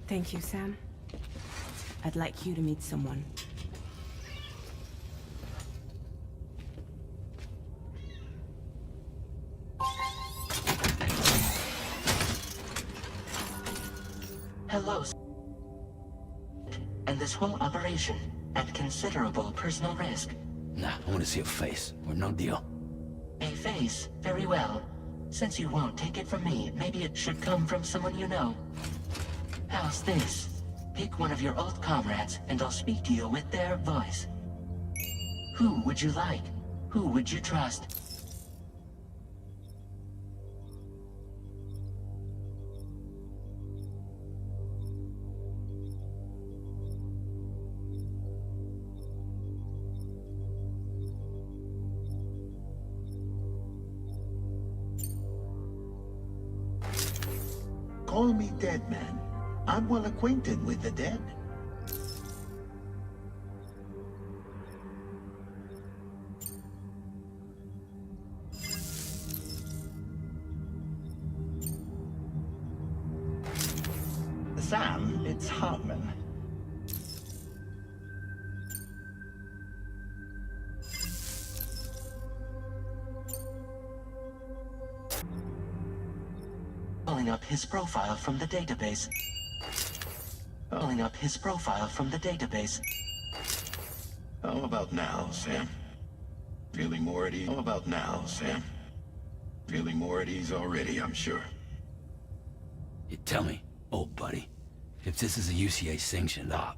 Thank you, Sam. I'd like you to meet someone. Hello. And this whole operation at considerable personal risk. Nah, I want to see a face, or no deal. A face? Very well. Since you won't take it from me, maybe it should come from someone you know. How's this? Pick one of your old comrades, and I'll speak to you with their voice. Who would you like? Who would you trust? Call me Dead Man. I'm well acquainted with the dead. Sam, it's Hartman. Pulling up his profile from the database. Pulling up his profile from the database. How about now, Sam? Feeling more at ease? How about now, Sam? Feeling more at ease already, I'm sure. You tell me, old buddy, if this is a UCA sanctioned op,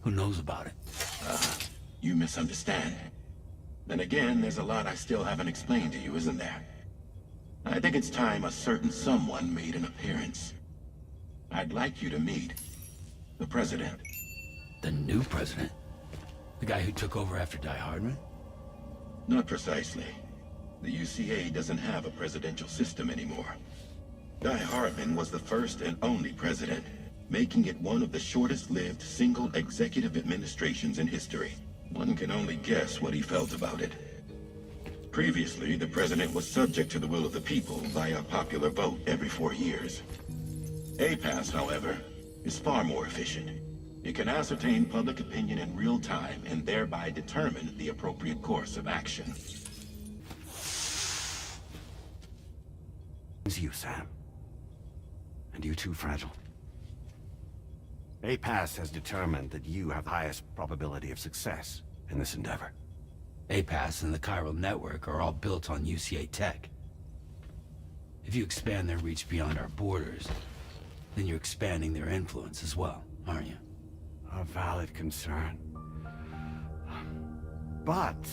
who knows about it? You misunderstand. Then again, there's a lot I still haven't explained to you, isn't there? I think it's time a certain someone made an appearance. I'd like you to meet the president. The new president? The guy who took over after Die Hardman? Not precisely. The UCA doesn't have a presidential system anymore. Die Hardman was the first and only president, making it one of the shortest-lived single executive administrations in history. One can only guess what he felt about it. Previously, the president was subject to the will of the people via popular vote every 4 years. APAS, however, is far more efficient. It can ascertain public opinion in real time and thereby determine the appropriate course of action. It's you, Sam. And you too, Fragile. APAS has determined that you have the highest probability of success in this endeavor. APAS and the Chiral Network are all built on UCA tech. If you expand their reach beyond our borders, then you're expanding their influence as well, aren't you? A valid concern. But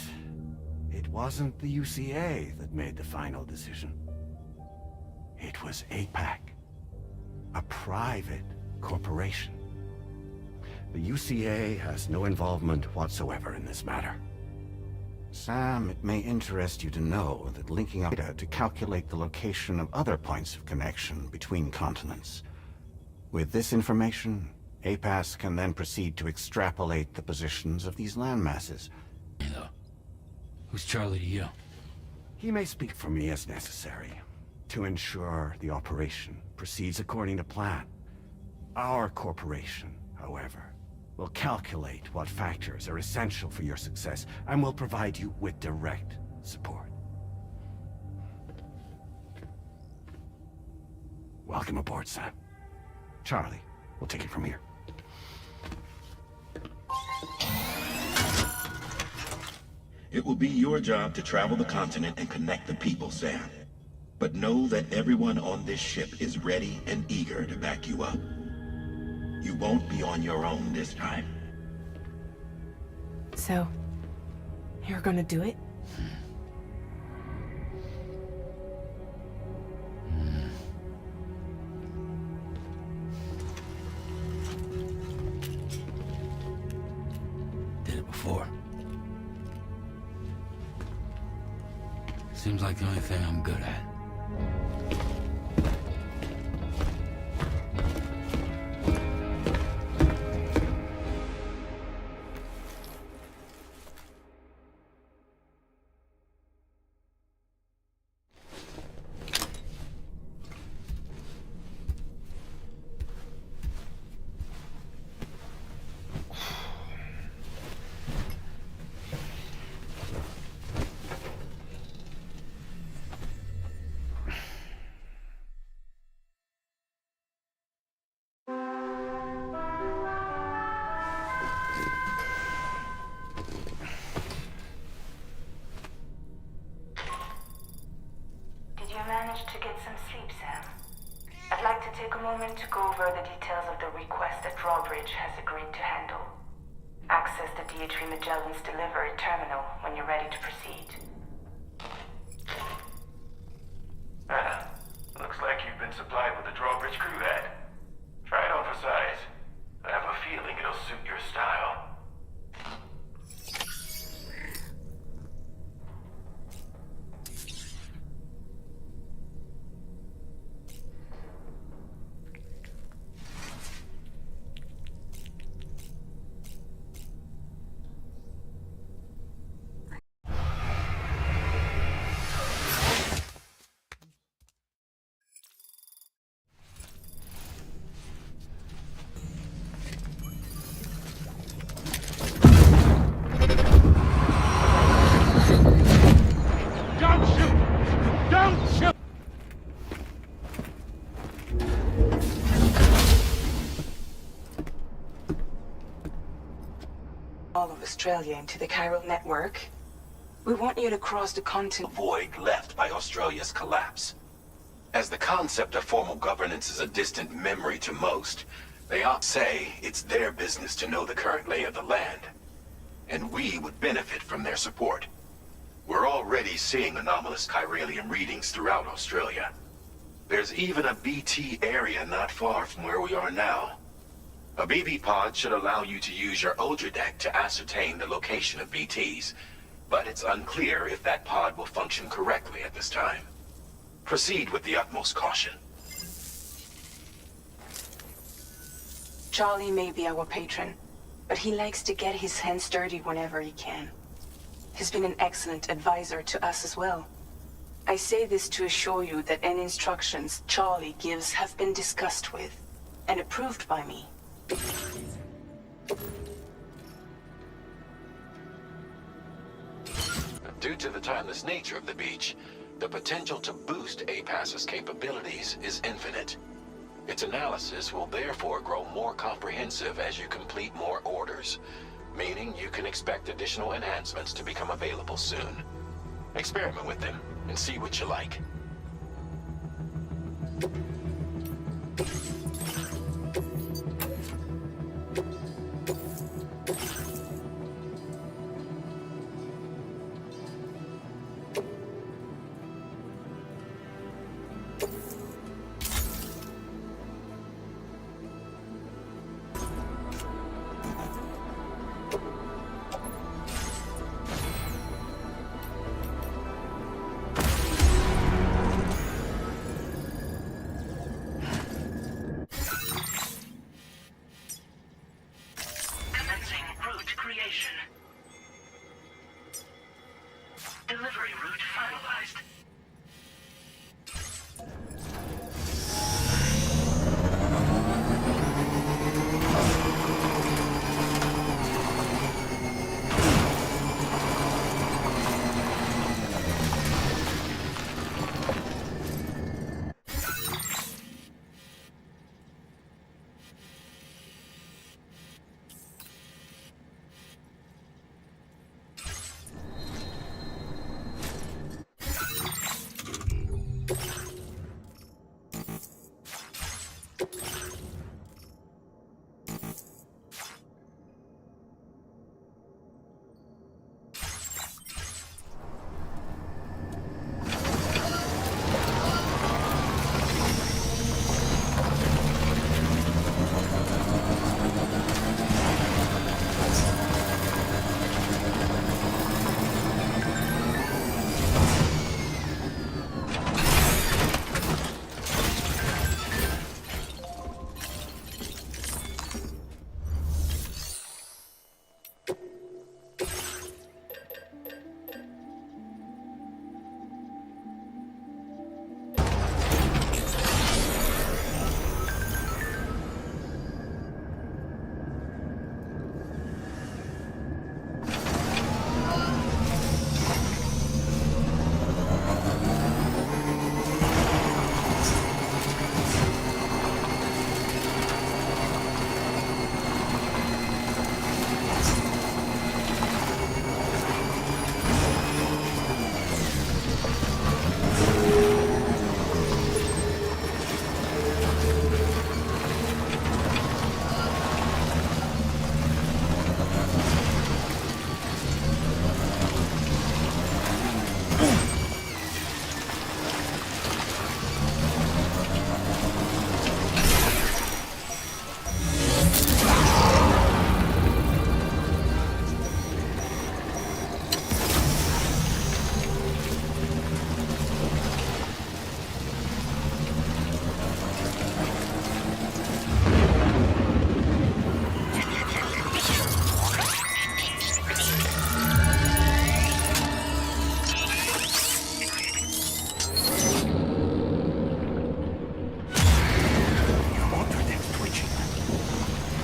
it wasn't the UCA that made the final decision. It was APAC, a private corporation. The UCA has no involvement whatsoever in this matter. Sam, it may interest you to know that linking up data to calculate the location of other points of connection between continents. With this information, APAS can then proceed to extrapolate the positions of these landmasses. Who's Charlie to you? He may speak for me as necessary, to ensure the operation proceeds according to plan. Our corporation, however, will calculate what factors are essential for your success and will provide you with direct support. Welcome aboard, Sam. Charlie, we'll take it from here. It will be your job to travel the continent and connect the people, Sam. But know that everyone on this ship is ready and eager to back you up. You won't be on your own this time. So, you're gonna do it? Did it before. Seems like the only thing I'm good at. in to go over the details of the request that Drawbridge has agreed to handle. Access the DHV Magellan's delivery terminal when you're ready to proceed. Looks like you've been supplied with a Drawbridge crew head. Try it on for size. I have a feeling it'll suit your style. All of Australia into the chiral network. We want you to cross the continent. Void left by Australia's collapse. As the concept of formal governance is a distant memory to most, they ought to say it's their business to know the current lay of the land. And we would benefit from their support. We're already seeing anomalous chiralium readings throughout Australia. There's even a BT area not far from where we are now. A BB pod should allow you to use your Ultra deck to ascertain the location of BTs, but it's unclear if that pod will function correctly at this time. Proceed with the utmost caution. Charlie may be our patron, but he likes to get his hands dirty whenever he can. He's been an excellent advisor to us as well. I say this to assure you that any instructions Charlie gives have been discussed with and approved by me. Due to the timeless nature of the beach, the potential to boost APAS's capabilities is infinite. Its analysis will therefore grow more comprehensive as you complete more orders, meaning you can expect additional enhancements to become available soon. Experiment with them and see what you like.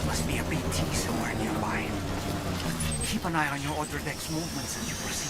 Must be a BT somewhere nearby. Keep an eye on your other deck's movements as you proceed.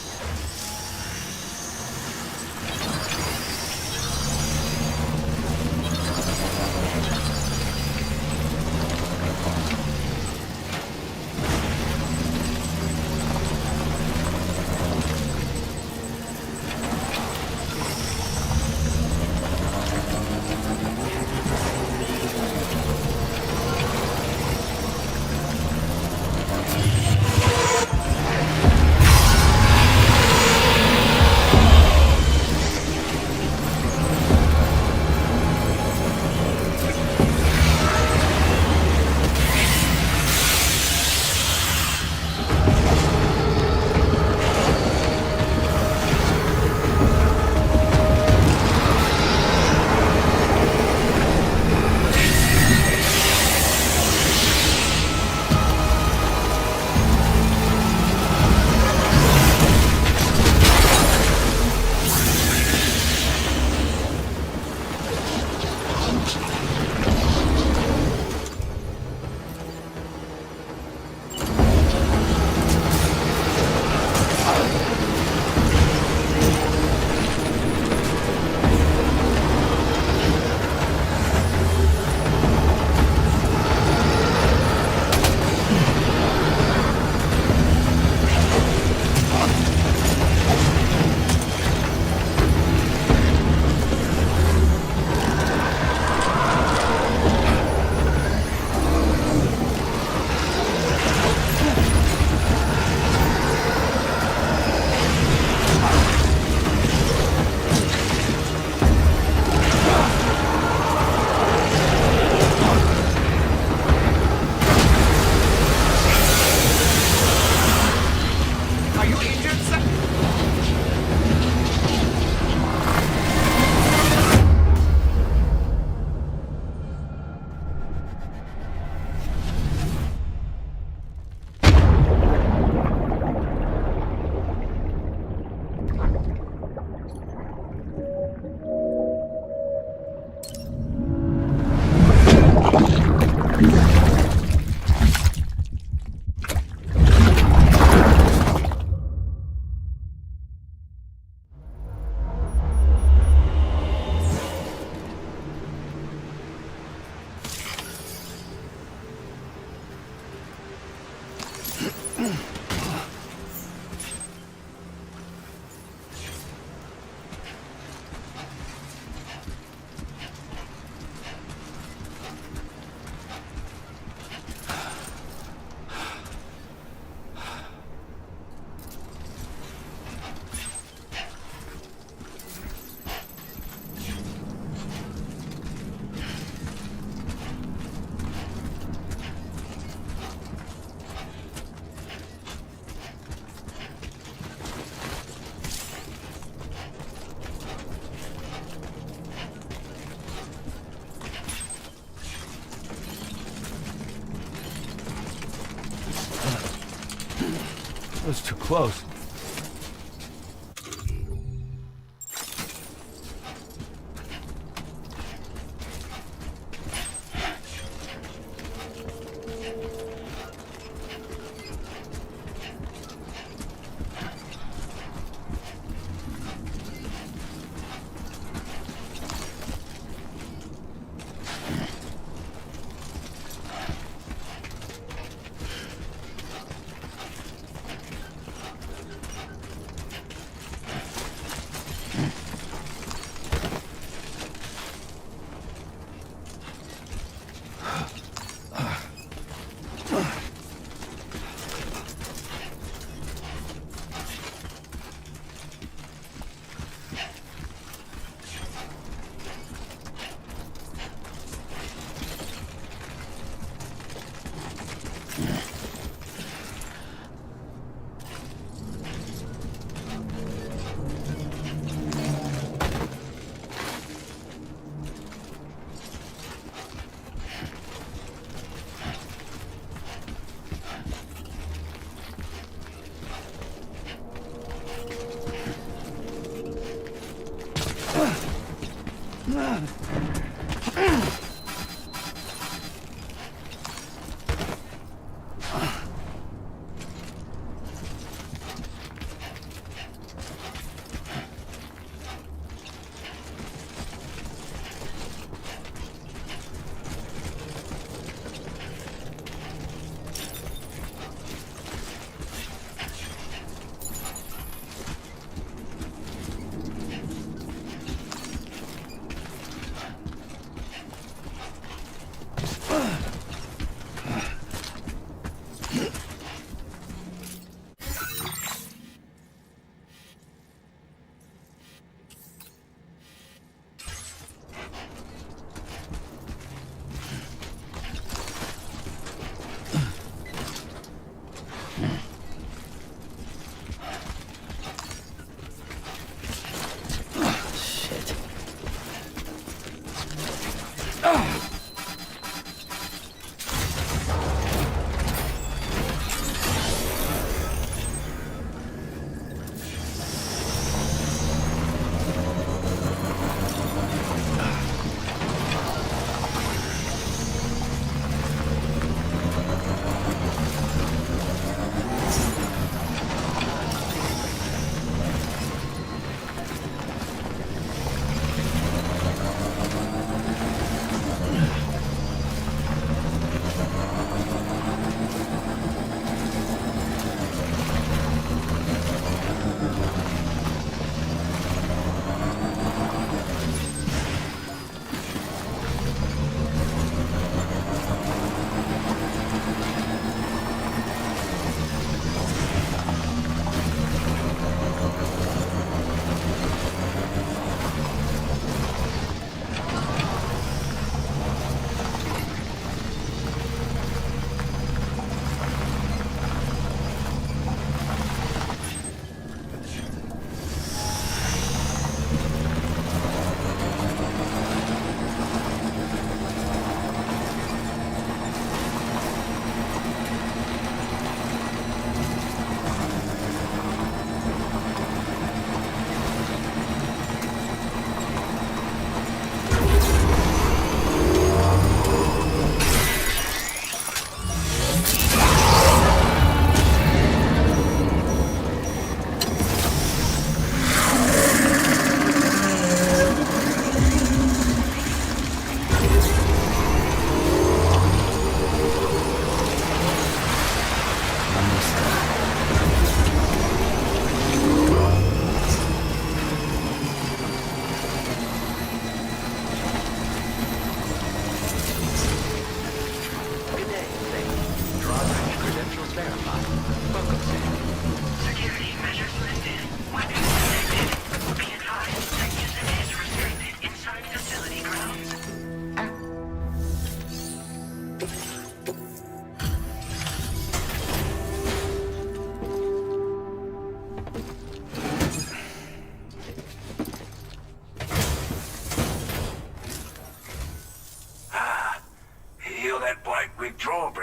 That was too close.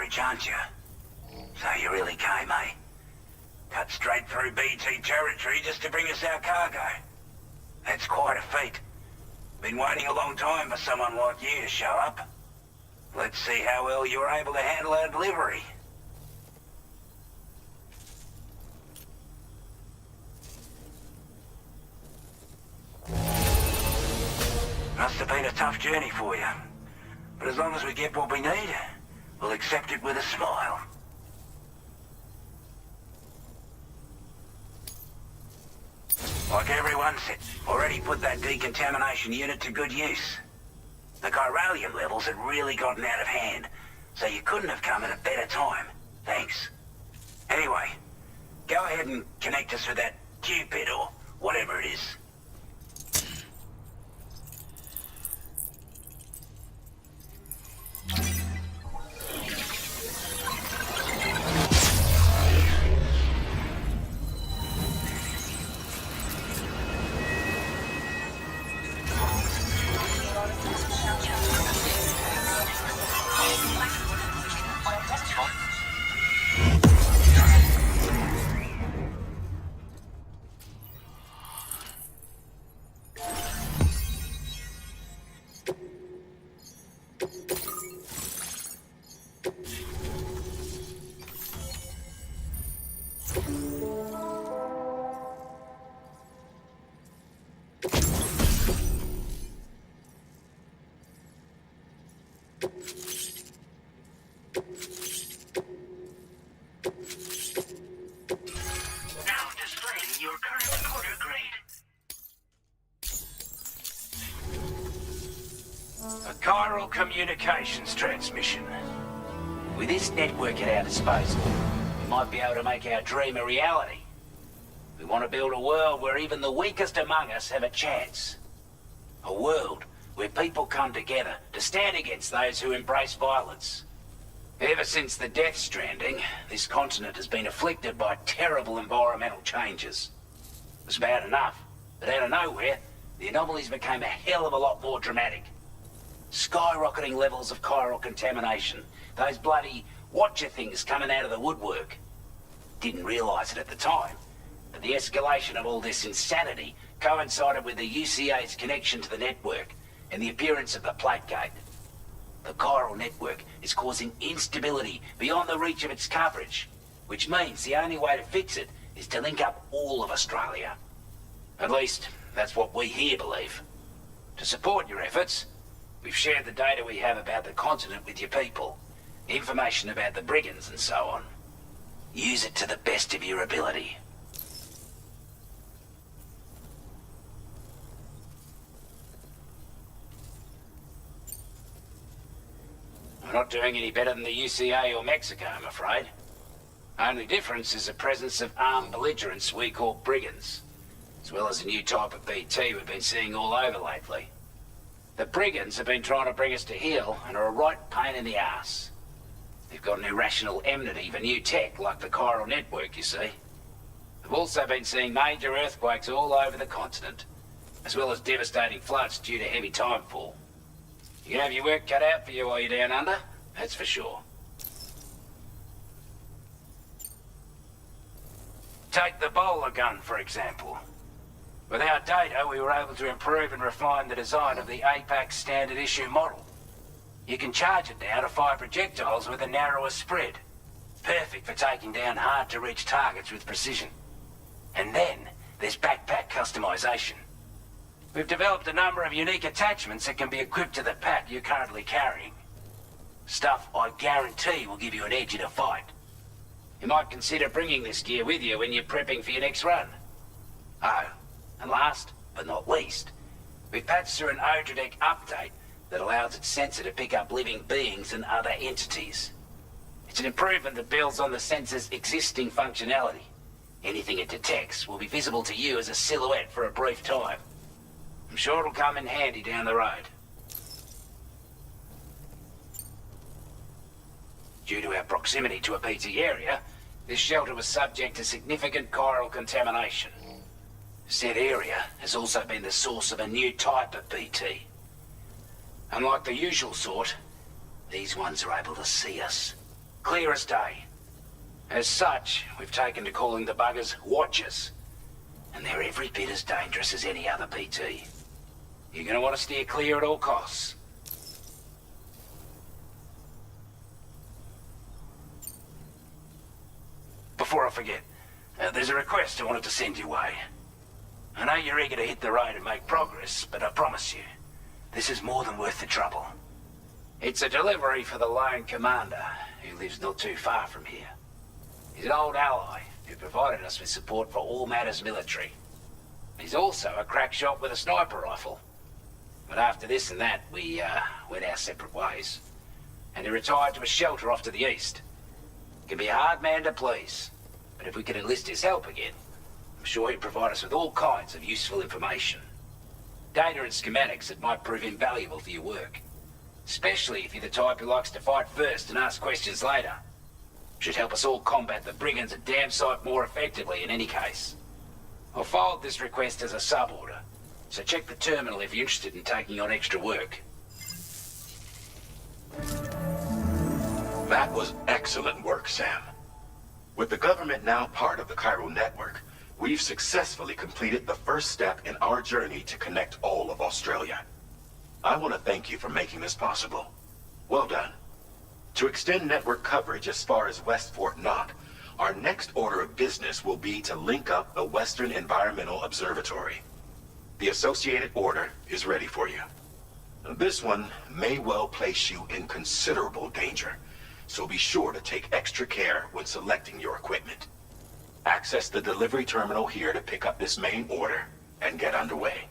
courage, aren't you? So you really came, eh? Cut straight through BT territory just to bring us our cargo. That's quite a feat. Been waiting a long time for someone like you to show up. Let's see how well you're able to handle our delivery. Must have been a tough journey for you. But as long as we get what we need, we'll accept it with a smile. Like everyone said, already put that decontamination unit to good use. The chiralium levels had really gotten out of hand, so you couldn't have come at a better time. Thanks. Anyway, go ahead and connect us with that Cupid or whatever it is. Chiral communications transmission. With this network at our disposal, we might be able to make our dream a reality. We want to build a world where even the weakest among us have a chance. A world where people come together to stand against those who embrace violence. Ever since the Death Stranding, this continent has been afflicted by terrible environmental changes. It was bad enough, but out of nowhere, the anomalies became a hell of a lot more dramatic. Skyrocketing levels of chiral contamination. Those bloody watcher things coming out of the woodwork. Didn't realize it at the time, but the escalation of all this insanity coincided with the UCA's connection to the network and the appearance of the plate gate. The chiral network is causing instability beyond the reach of its coverage, which means the only way to fix it is to link up all of Australia. At least, that's what we here believe. To support your efforts, we've shared the data we have about the continent with your people, information about the brigands and so on. Use it to the best of your ability. We're not doing any better than the UCA or Mexico, I'm afraid. Only difference is the presence of armed belligerents we call brigands, as well as a new type of BT we've been seeing all over lately. The brigands have been trying to bring us to heel and are a right pain in the ass. They've got an irrational enmity for new tech like the chiral network, you see. We've also been seeing major earthquakes all over the continent, as well as devastating floods due to heavy timefall. You can have your work cut out for you while you're down under, that's for sure. Take the bowler gun, for example. With our data, we were able to improve and refine the design of the APAC standard issue model. You can charge it now to fire projectiles with a narrower spread. Perfect for taking down hard-to-reach targets with precision. And then, there's backpack customization. We've developed a number of unique attachments that can be equipped to the pack you're currently carrying. Stuff I guarantee will give you an edge in a fight. You might consider bringing this gear with you when you're prepping for your next run. Oh, and last but not least, we've patched through an Odradek update that allows its sensor to pick up living beings and other entities. It's an improvement that builds on the sensor's existing functionality. Anything it detects will be visible to you as a silhouette for a brief time. I'm sure it'll come in handy down the road. Due to our proximity to a BT area, this shelter was subject to significant chiral contamination. Said area has also been the source of a new type of BT. Unlike the usual sort, these ones are able to see us, clear as day. As such, we've taken to calling the buggers Watchers. And they're every bit as dangerous as any other BT. You're gonna want to steer clear at all costs. Before I forget, there's a request I wanted to send your way. I know you're eager to hit the road and make progress, but I promise you, this is more than worth the trouble. It's a delivery for the lone commander, who lives not too far from here. He's an old ally who provided us with support for all matters military. He's also a crack shot with a sniper rifle. But after this and that, we went our separate ways. And he retired to a shelter off to the east. Can be a hard man to please, but if we can enlist his help again, I'm sure he'd provide us with all kinds of useful information. Data and schematics that might prove invaluable for your work. Especially if you're the type who likes to fight first and ask questions later. Should help us all combat the brigands a damn sight more effectively in any case. I'll forward this request as a sub-order, so check the terminal if you're interested in taking on extra work. That was excellent work, Sam. With the government now part of the Chiral network, we've successfully completed the first step in our journey to connect all of Australia. I want to thank you for making this possible. Well done. To extend network coverage as far as West Fort Knox, our next order of business will be to link up the Western Environmental Observatory. The associated order is ready for you. This one may well place you in considerable danger, so be sure to take extra care when selecting your equipment. Access the delivery terminal here to pick up this main order and get underway.